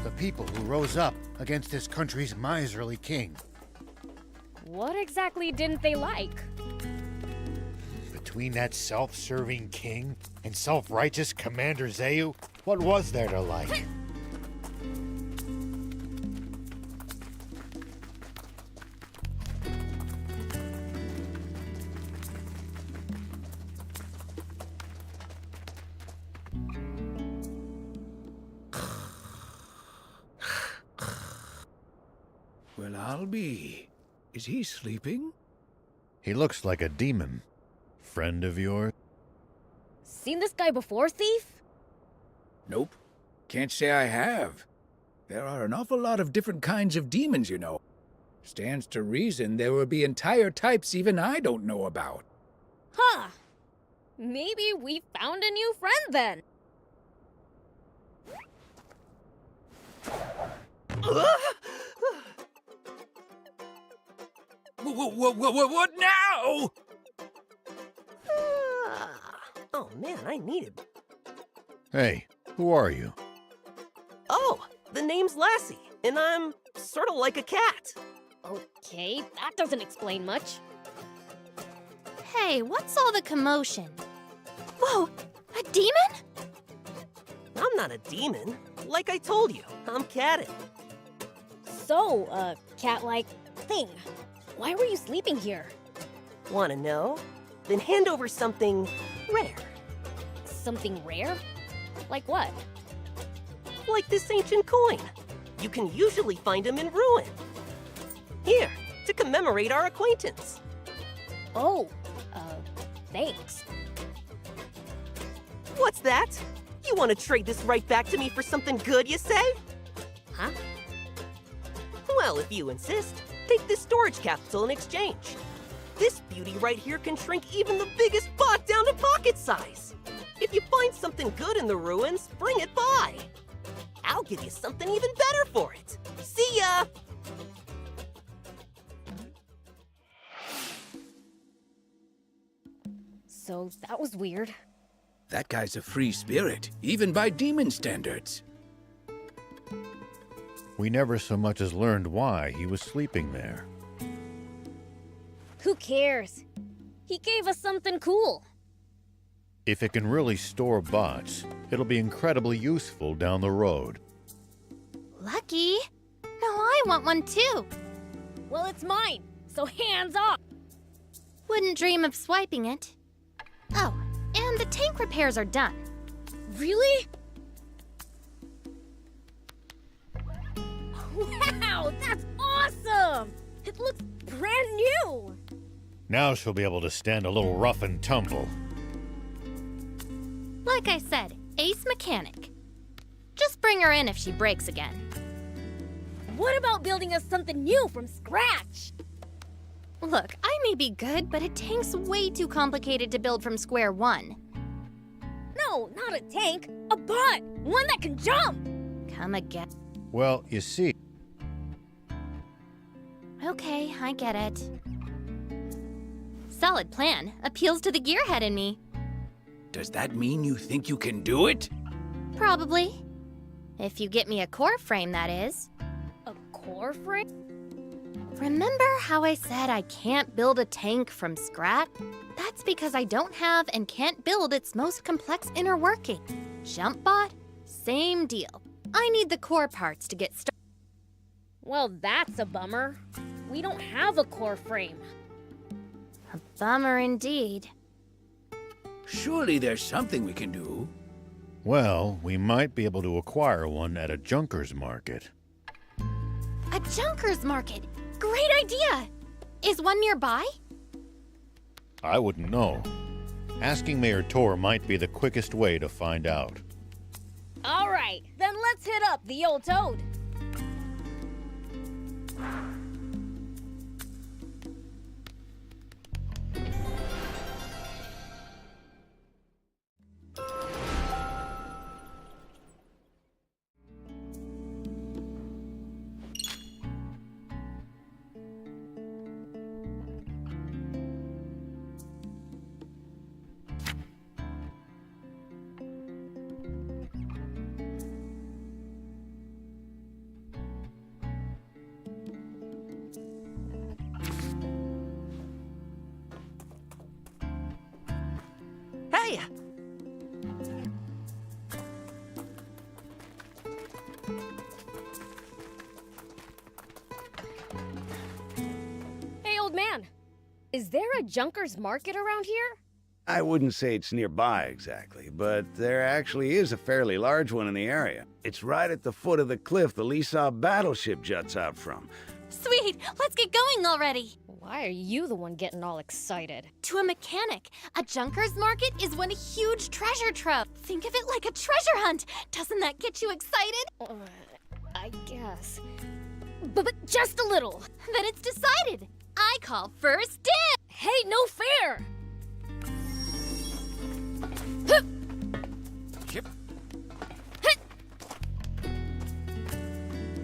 The people who rose up against this country's miserly king. What exactly didn't they like? Between that self-serving king and self-righteous Commander Zayu, what was there to like? Well, I'll be. Is he sleeping? He looks like a demon. Friend of yours? Seen this guy before, thief? Nope. Can't say I have. There are an awful lot of different kinds of demons, you know. Stands to reason there will be entire types even I don't know about. Huh. Maybe we found a new friend then. What now? Oh man, I need it. Hey, who are you? Oh, the name's Lassie, and I'm sort of like a cat. Okay, that doesn't explain much. Hey, what's all the commotion? Whoa! A demon? I'm not a demon. Like I told you, I'm Cadden. So, cat-like thing. Why were you sleeping here? Wanna know? Then hand over something rare. Something rare? Like what? Like this ancient coin. You can usually find them in ruin. Here, to commemorate our acquaintance. Oh, thanks. What's that? You want to trade this right back to me for something good, you say? Huh? Well, if you insist, take this storage capsule in exchange. This beauty right here can shrink even the biggest bot down to pocket size. If you find something good in the ruins, bring it by. I'll give you something even better for it. See ya! So that was weird. That guy's a free spirit, even by demon standards. We never so much as learned why he was sleeping there. Who cares? He gave us something cool. If it can really store bots, it'll be incredibly useful down the road. Lucky. No, I want one too. Well, it's mine, so hands off. Wouldn't dream of swiping it. Oh, and the tank repairs are done. Really? Wow, that's awesome! It looks brand new! Now she'll be able to stand a little rough and tumble. Like I said, ace mechanic. Just bring her in if she breaks again. What about building us something new from scratch? Look, I may be good, but a tank's way too complicated to build from square one. No, not a tank. A bot! One that can jump! Come again. Well, you see... Okay, I get it. Solid plan. Appeals to the gearhead in me. Does that mean you think you can do it? Probably. If you get me a core frame, that is. A core frame? Remember how I said I can't build a tank from scratch? That's because I don't have and can't build its most complex inner working. JumpBot? Same deal. I need the core parts to get started. Well, that's a bummer. We don't have a core frame. A bummer indeed. Surely there's something we can do. Well, we might be able to acquire one at a junker's market. A junker's market? Great idea! Is one nearby? I wouldn't know. Asking Mayor Tor might be the quickest way to find out. All right, then let's hit up the old toad. Hey! Hey, old man. Is there a junker's market around here? I wouldn't say it's nearby exactly, but there actually is a fairly large one in the area. It's right at the foot of the cliff the Lisab battleship juts out from. Sweet! Let's get going already! Why are you the one getting all excited? To a mechanic, a junker's market is one huge treasure trove. Think of it like a treasure hunt. Doesn't that get you excited? I guess. But just a little. Then it's decided. I call first dibs. Hey, no fair!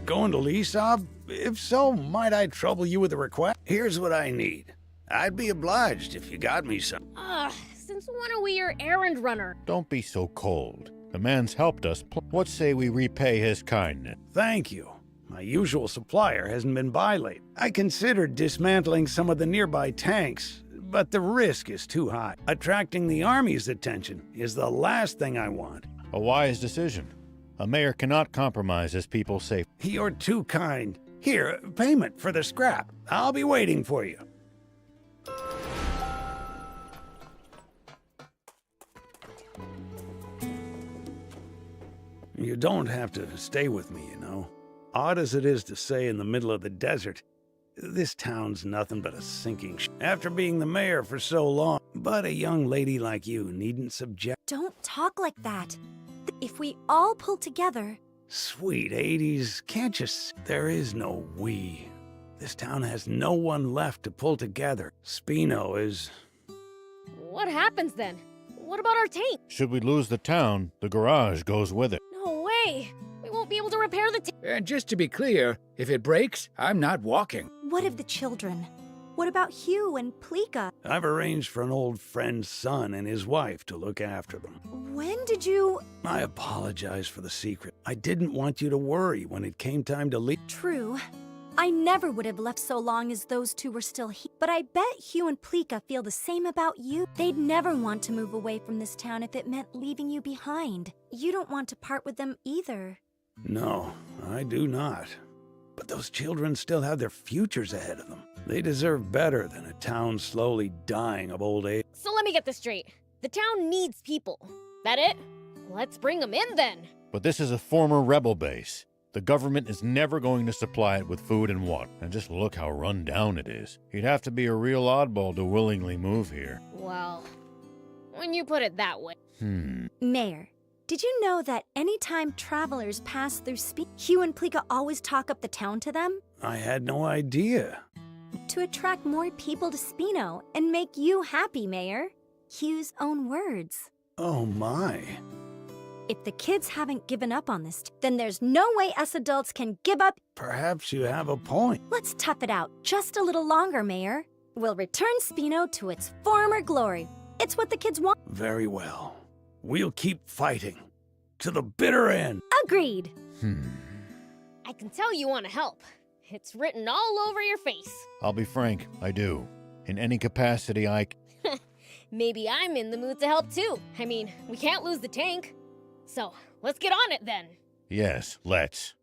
Going to Lisab? If so, might I trouble you with a request? Here's what I need. I'd be obliged if you got me some. Since when are we your errand runner? Don't be so cold. The man's helped us. What say we repay his kindness? Thank you. My usual supplier hasn't been by late. I considered dismantling some of the nearby tanks, but the risk is too high. Attracting the Army's attention is the last thing I want. A wise decision. A mayor cannot compromise his people's safety. You're too kind. Here, payment for the scrap. I'll be waiting for you. You don't have to stay with me, you know. Odd as it is to say in the middle of the desert, this town's nothing but a sinking after being the mayor for so long. But a young lady like you needn't subject— Don't talk like that. If we all pull together... Sweet 80s, can't you there is no we. This town has no one left to pull together. Spino is... What happens then? What about our tank? Should we lose the town, the garage goes with it. No way! We won't be able to repair the tank. And just to be clear, if it breaks, I'm not walking. What of the children? What about Hugh and Plika? I've arranged for an old friend's son and his wife to look after them. When did you... I apologize for the secret. I didn't want you to worry when it came time to leave. True. I never would have left so long as those two were still here. But I bet Hugh and Plika feel the same about you. They'd never want to move away from this town if it meant leaving you behind. You don't want to part with them either. No, I do not. But those children still have their futures ahead of them. They deserve better than a town slowly dying of old age. So let me get this straight. The town needs people. That it? Let's bring them in then. But this is a former rebel base. The government is never going to supply it with food and water. And just look how run down it is. You'd have to be a real oddball to willingly move here. Well, when you put it that way. Mayor, did you know that anytime travelers pass through Hugh and Plika always talk up the town to them? I had no idea. To attract more people to Spino and make you happy, Mayor. Hugh's own words. Oh my. If the kids haven't given up on this, then there's no way us adults can give up. Perhaps you have a point. Let's tough it out just a little longer, Mayor. We'll return Spino to its former glory. It's what the kids want. Very well. We'll keep fighting. To the bitter end. Agreed. I can tell you want to help. It's written all over your face. I'll be frank, I do. In any capacity I... Maybe I'm in the mood to help too. I mean, we can't lose the tank. So, let's get on it then. Yes, let's.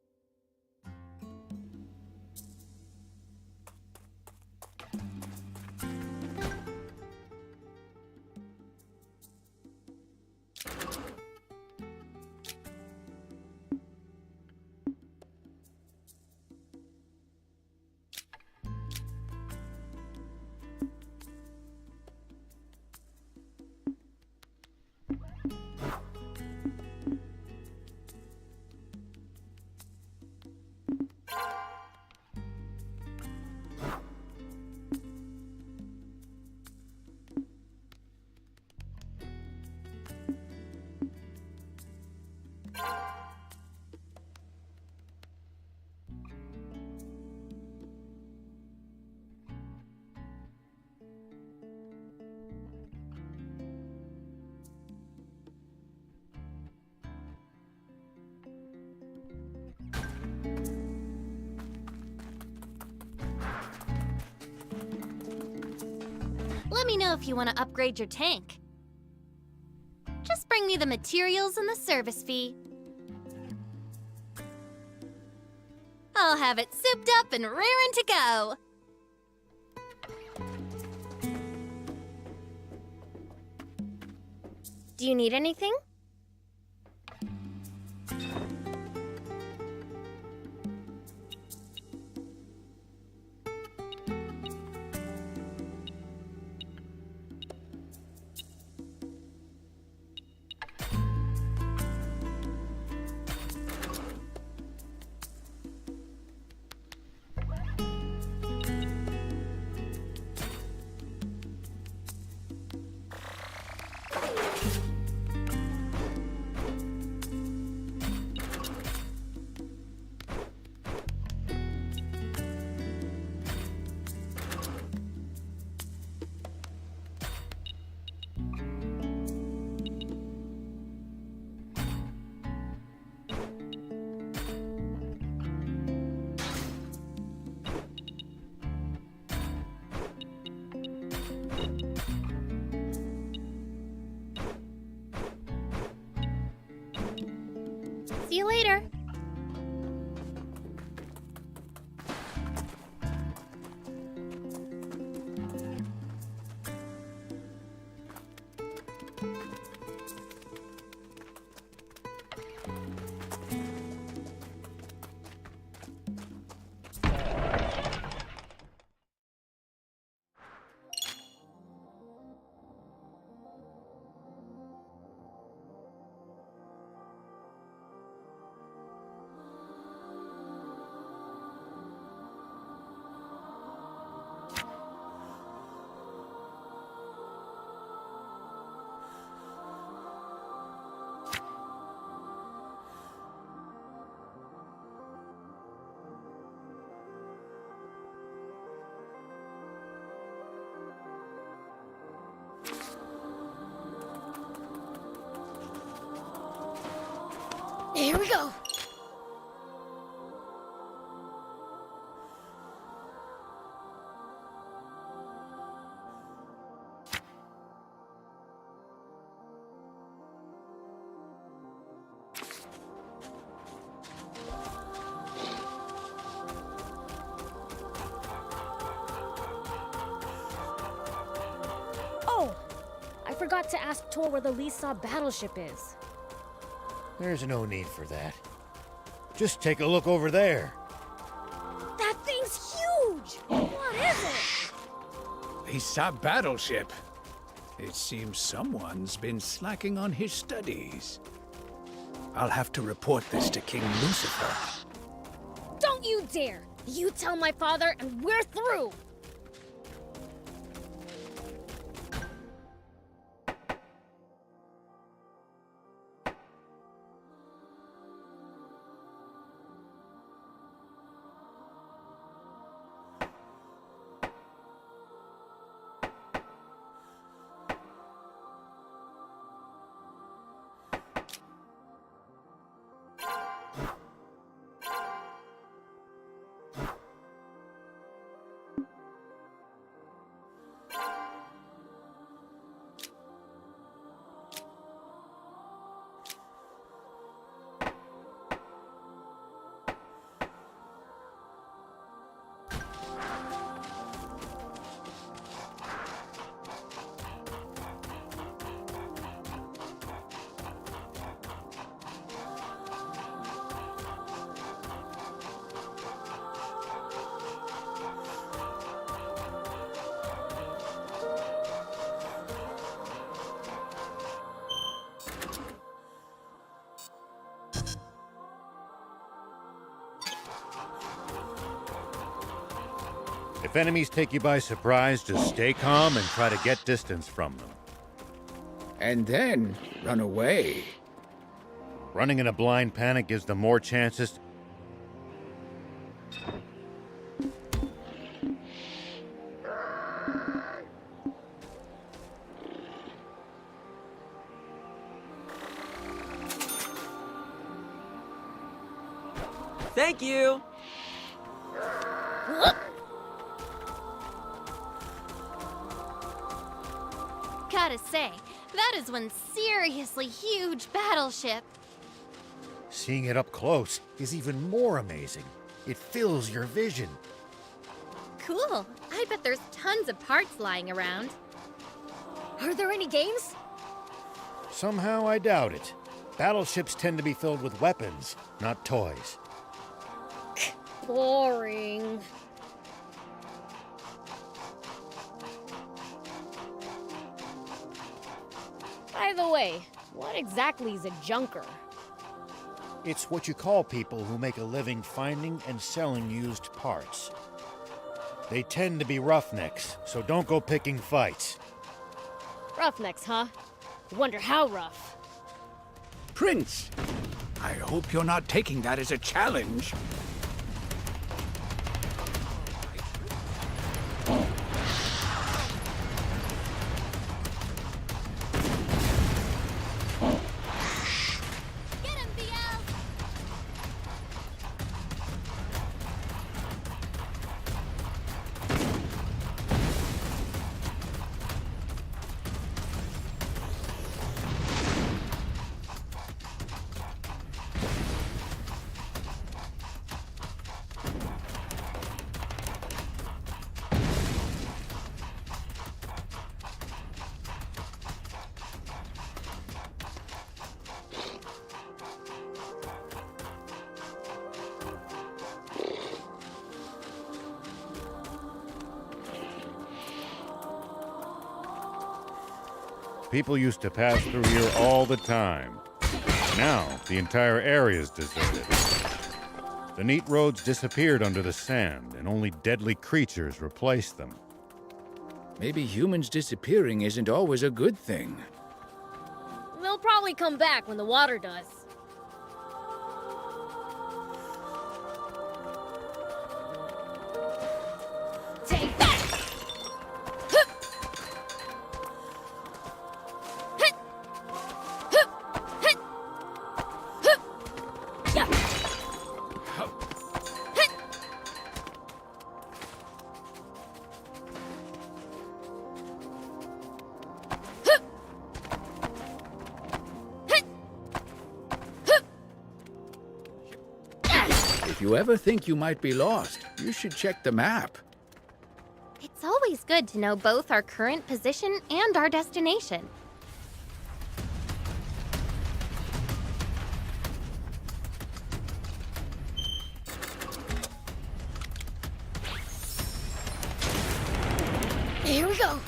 Let me know if you want to upgrade your tank. Just bring me the materials and the service fee. I'll have it souped up and raring to go. Do you need anything? See you later. Here we go. Oh, I forgot to ask Tor where the Lisa battleship is. There's no need for that. Just take a look over there. That thing's huge! What is it? Lisa battleship. It seems someone's been slacking on his studies. I'll have to report this to King Lucifer. Don't you dare! You tell my father and we're through! If enemies take you by surprise, just stay calm and try to get distance from them. And then run away. Running in a blind panic gives them more chances. Thank you! Gotta say, that is one seriously huge battleship. Seeing it up close is even more amazing. It fills your vision. Cool. I bet there's tons of parts lying around. Are there any games? Somehow I doubt it. Battleships tend to be filled with weapons, not toys. Boring. By the way, what exactly is a junker? It's what you call people who make a living finding and selling used parts. They tend to be roughnecks, so don't go picking fights. Roughnecks, huh? Wonder how rough. Prince, I hope you're not taking that as a challenge. People used to pass through here all the time. Now, the entire area is deserted. The neat roads disappeared under the sand, and only deadly creatures replaced them. Maybe humans disappearing isn't always a good thing. They'll probably come back when the water does. Take that! If you ever think you might be lost, you should check the map. It's always good to know both our current position and our destination. Here we go.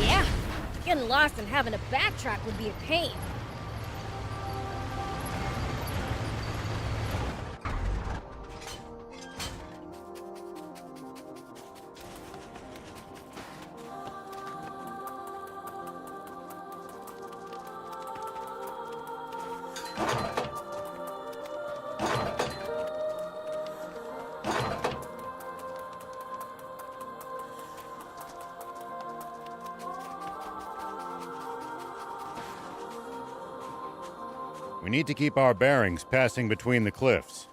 Yeah, getting lost and having to backtrack would be a pain. We need to keep our bearings passing between the cliffs.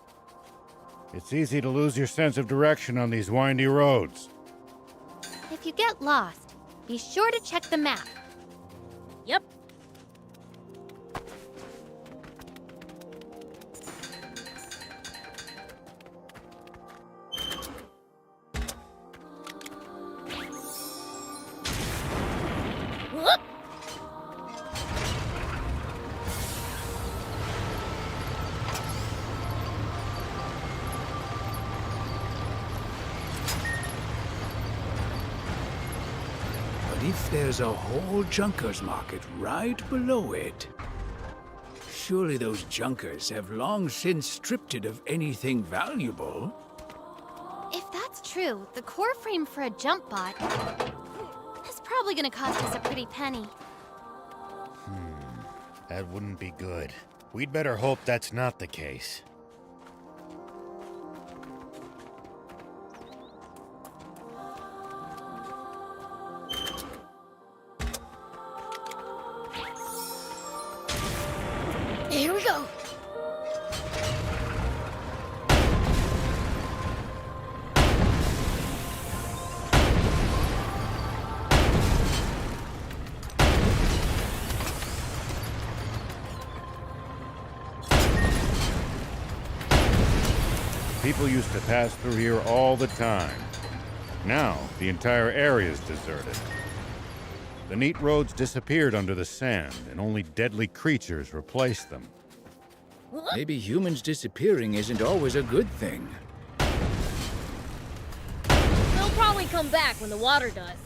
It's easy to lose your sense of direction on these windy roads. If you get lost, be sure to check the map. Yep. Whoop! But if there's a whole junkers market right below it, surely those junkers have long since stripped it of anything valuable. If that's true, the core frame for a jump bot is probably gonna cost us a pretty penny. That wouldn't be good. We'd better hope that's not the case. Here we go. People used to pass through here all the time. Now, the entire area is deserted. The neat roads disappeared under the sand, and only deadly creatures replaced them. Maybe humans disappearing isn't always a good thing. They'll probably come back when the water does.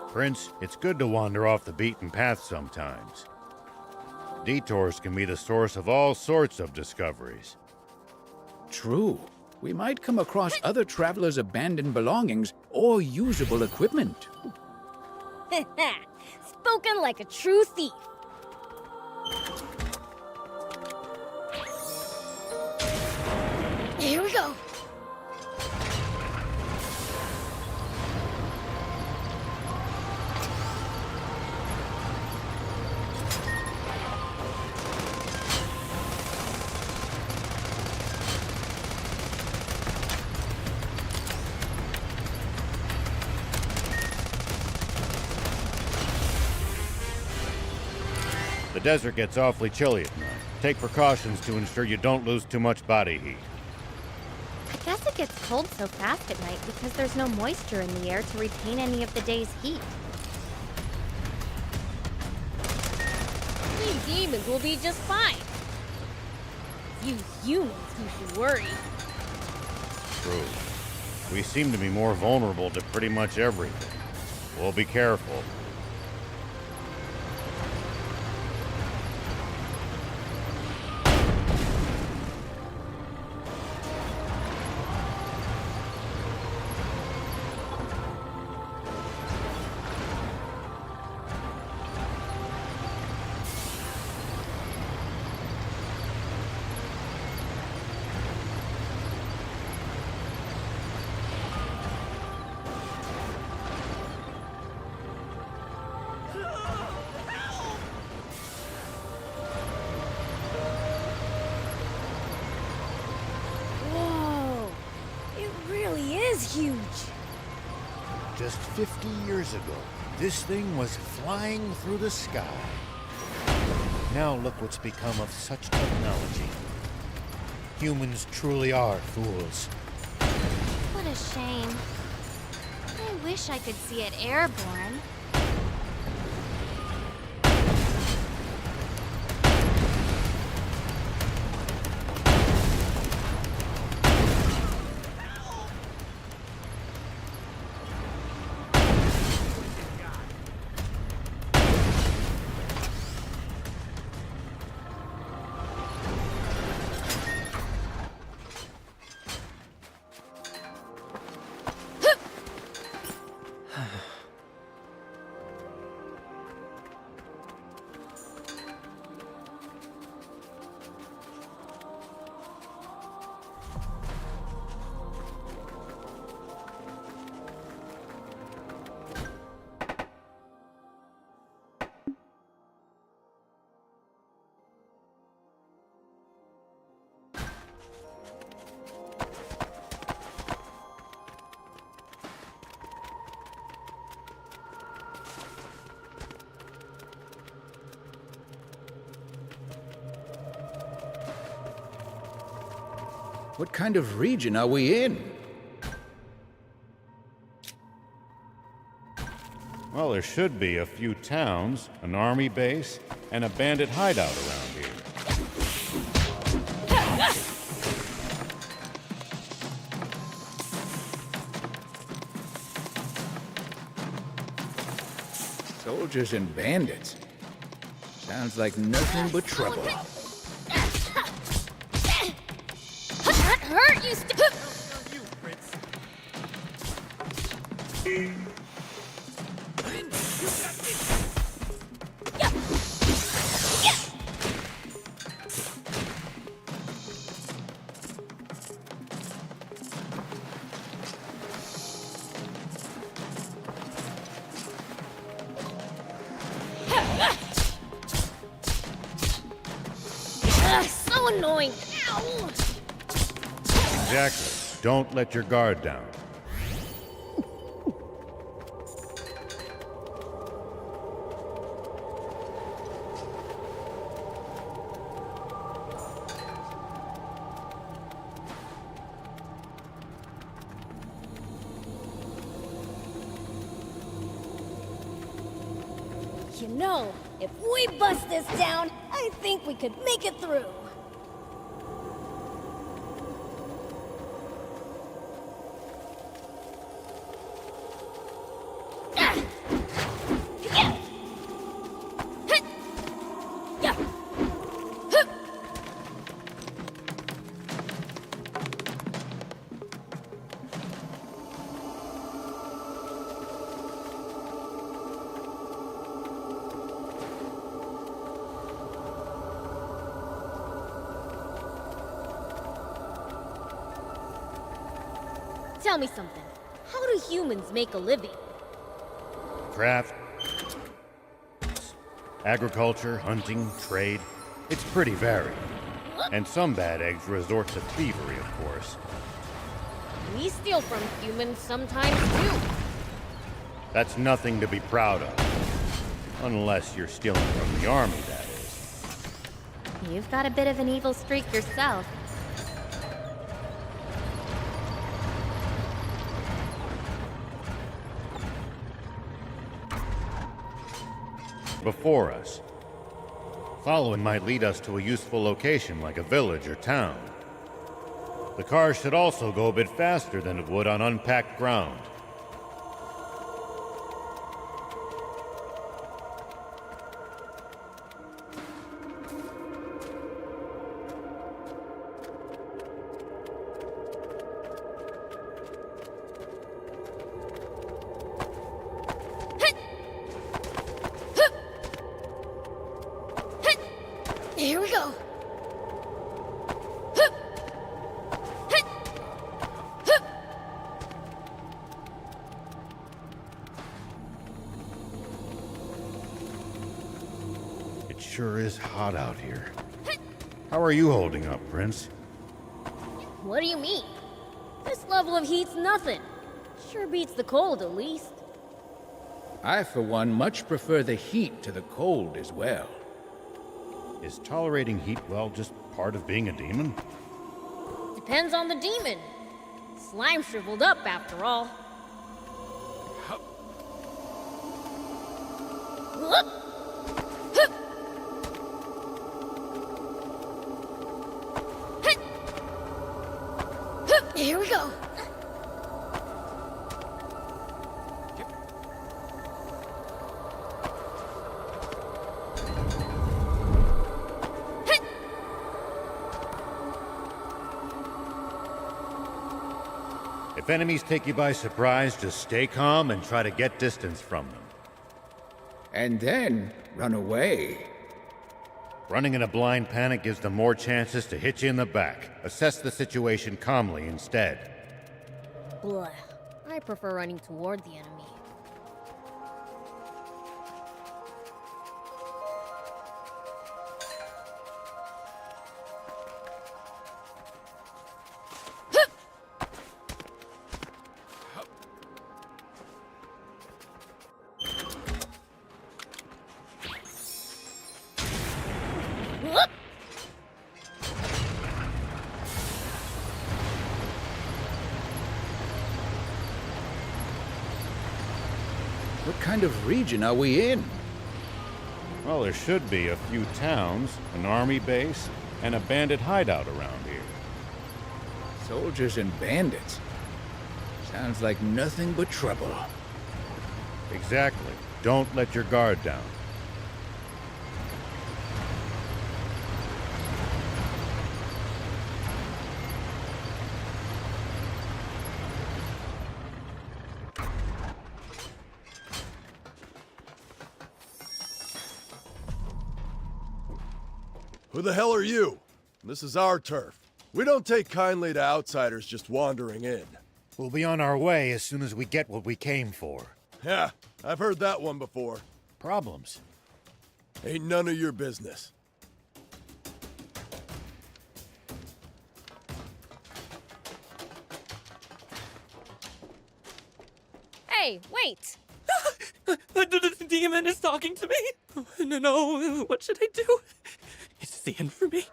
Prince, it's good to wander off the beaten path sometimes. Detours can be the source of all sorts of discoveries. True. We might come across other travelers' abandoned belongings or usable equipment. Spoken like a true thief. Here we go. desert gets awfully chilly at night. Take precautions to ensure you don't lose too much body heat. I guess it gets cold so fast at night because there's no moisture in the air to retain any of the day's heat. We demons will be just fine. You humans who should worry. True. We seem to be more vulnerable to pretty much everything. We'll be careful. Whoa! It really is huge. Just 50 years ago, this thing was flying through the sky. Now look what's become of such technology. Humans truly are fools. What a shame. I wish I could see it airborne. What kind of region are we in? Well, there should be a few towns, an army base, and a bandit hideout around here. Soldiers and bandits. Sounds like nothing but trouble. That hurt, you so annoying. Ow! Exactly. Don't let your guard down. You know, if we bust this down, I think we could make it through. Tell me something. How do humans make a living? Craft, agriculture, hunting, trade. It's pretty varied. And some bad eggs resort to thievery, of course. We steal from humans sometimes too. That's nothing to be proud of. Unless you're stealing from the army, that is. You've got a bit of an evil streak yourself. Before us. Following might lead us to a useful location like a village or town. The car should also go a bit faster than it would on unpacked ground. Here we go. It sure is hot out here. How are you holding up, Prince? What do you mean? This level of heat's nothing. Sure beats the cold, at least. I, for one, much prefer the heat to the cold as well. Is tolerating heat, well, just part of being a demon? Depends on the demon. Slime shriveled up, after all. Whoop! Hup! Hit! Hup! Here we go. If enemies take you by surprise, just stay calm and try to get distance from them. And then run away. Running in a blind panic gives them more chances to hit you in the back. Assess the situation calmly instead. Blah. I prefer running toward the enemy. What kind of region are we in? Well, there should be a few towns, an army base, and a bandit hideout around here. Soldiers and bandits. Sounds like nothing but trouble. Exactly. Don't let your guard down. Who the hell are you? This is our turf. We don't take kindly to outsiders just wandering in. We'll be on our way as soon as we get what we came for. Yeah, I've heard that one before. Problems? Ain't none of your business. Hey, wait! The demon is talking to me! No, what should I do? Is the end for me?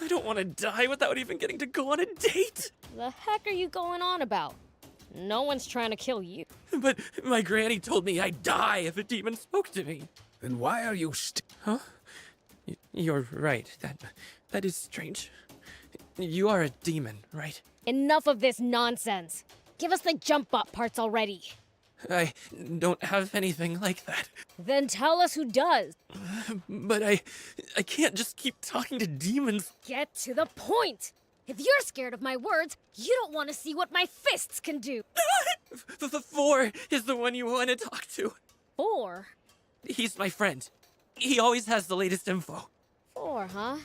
I don't want to die without even getting to go on a date! The heck are you going on about? No one's trying to kill you. But my granny told me I'd die if a demon spoke to me. Then why are you Huh? You're right. That is strange. You are a demon, right? Enough of this nonsense. Give us the jump bot parts already. I don't have anything like that. Then tell us who does. But I can't just keep talking to demons. Get to the point. If you're scared of my words, you don't want to see what my fists can do. The 4 is the one you want to talk to. 4? He's my friend. He always has the latest info. 4, huh?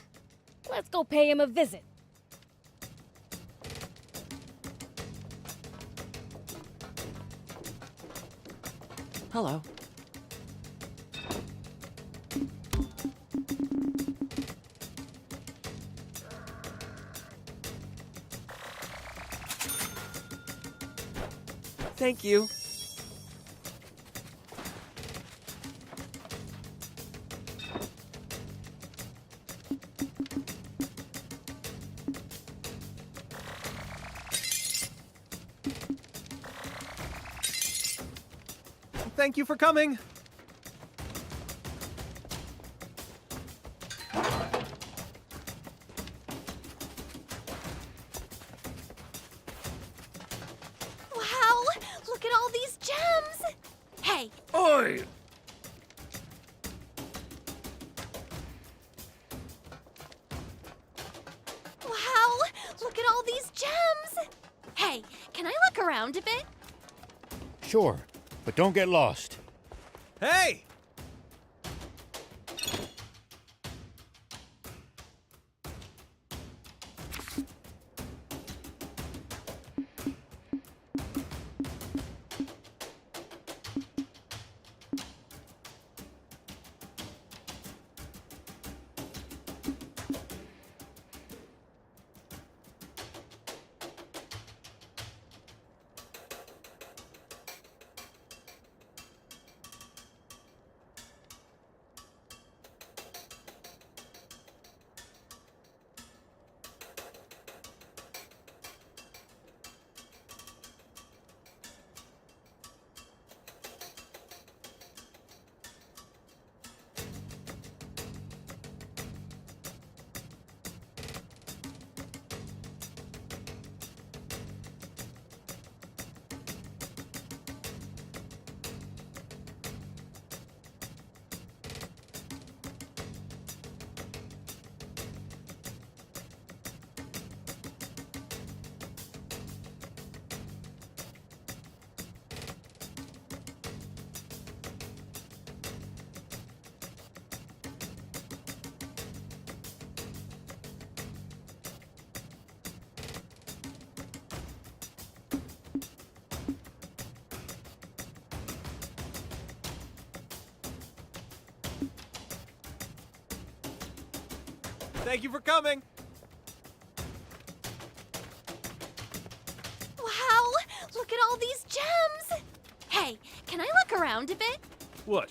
Let's go pay him a visit. Hello. Thank you. Thank you for coming. Wow! Look at all these gems! Hey! Oi! Wow! Look at all these gems! Hey, can I look around a bit? Sure, but don't get lost. Hey! Thank you for coming. Wow! Look at all these gems! Hey, can I look around a bit? What?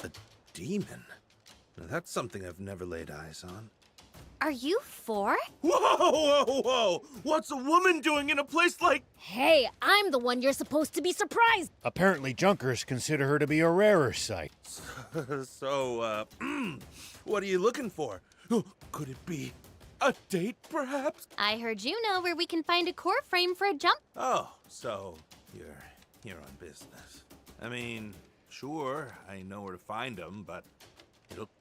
A demon? Now that's something I've never laid eyes on. Are you 4? Whoa, whoa, whoa! What's a woman doing in a place like... Hey, I'm the one you're supposed to be surprised. Apparently, Junkers consider her to be a rarer sight. So, what are you looking for? Could it be a date, perhaps? I heard you know where we can find a core frame for a jump. Oh, so you're here on business. I mean, sure, I know where to find them, but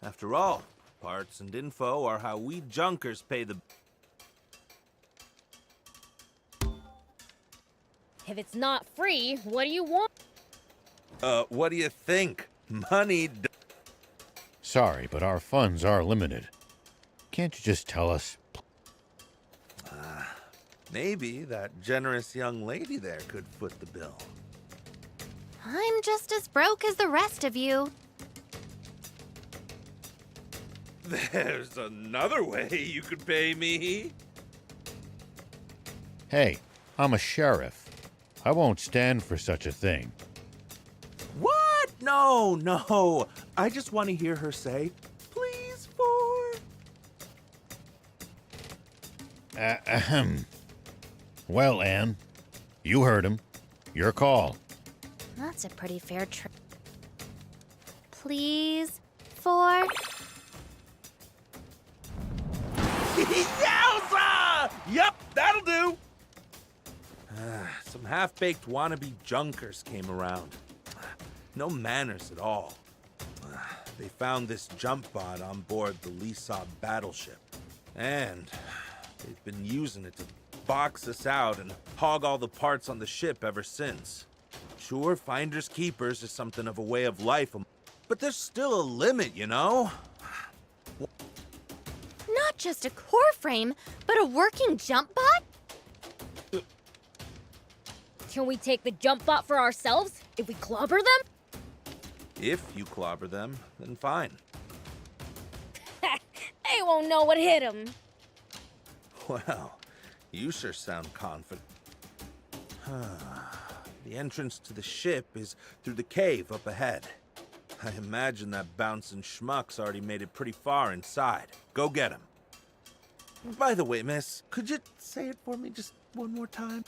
after all, parts and info are how we Junkers pay the... If it's not free, what do you want? What do you think? Money Sorry, but our funds are limited. Can't you just tell us? Maybe that generous young lady there could foot the bill. I'm just as broke as the rest of you. There's another way you could pay me. Hey, I'm a sheriff. I won't stand for such a thing. What? No. I just want to hear her say, please, for... Ahem. Well, Anne, you heard him. Your call. That's a pretty fair trade. Please, 4. Yowza! Yep, that'll do. Some half-baked wannabe Junkers came around. No manners at all. They found this jump bot on board the Lisab battleship. And they've been using it to box us out and hog all the parts on the ship ever since. Sure, finders keepers is something of a way of life, but there's still a limit, you know? Not just a core frame, but a working jump bot? Can we take the jump bot for ourselves if we clobber them? If you clobber them, then fine. They won't know what hit them. Well, you sure sound confident. The entrance to the ship is through the cave up ahead. I imagine that bouncing schmuck's already made it pretty far inside. Go get him. By the way, miss, could you say it for me just one more time?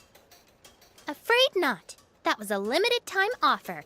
Afraid not. That was a limited time offer.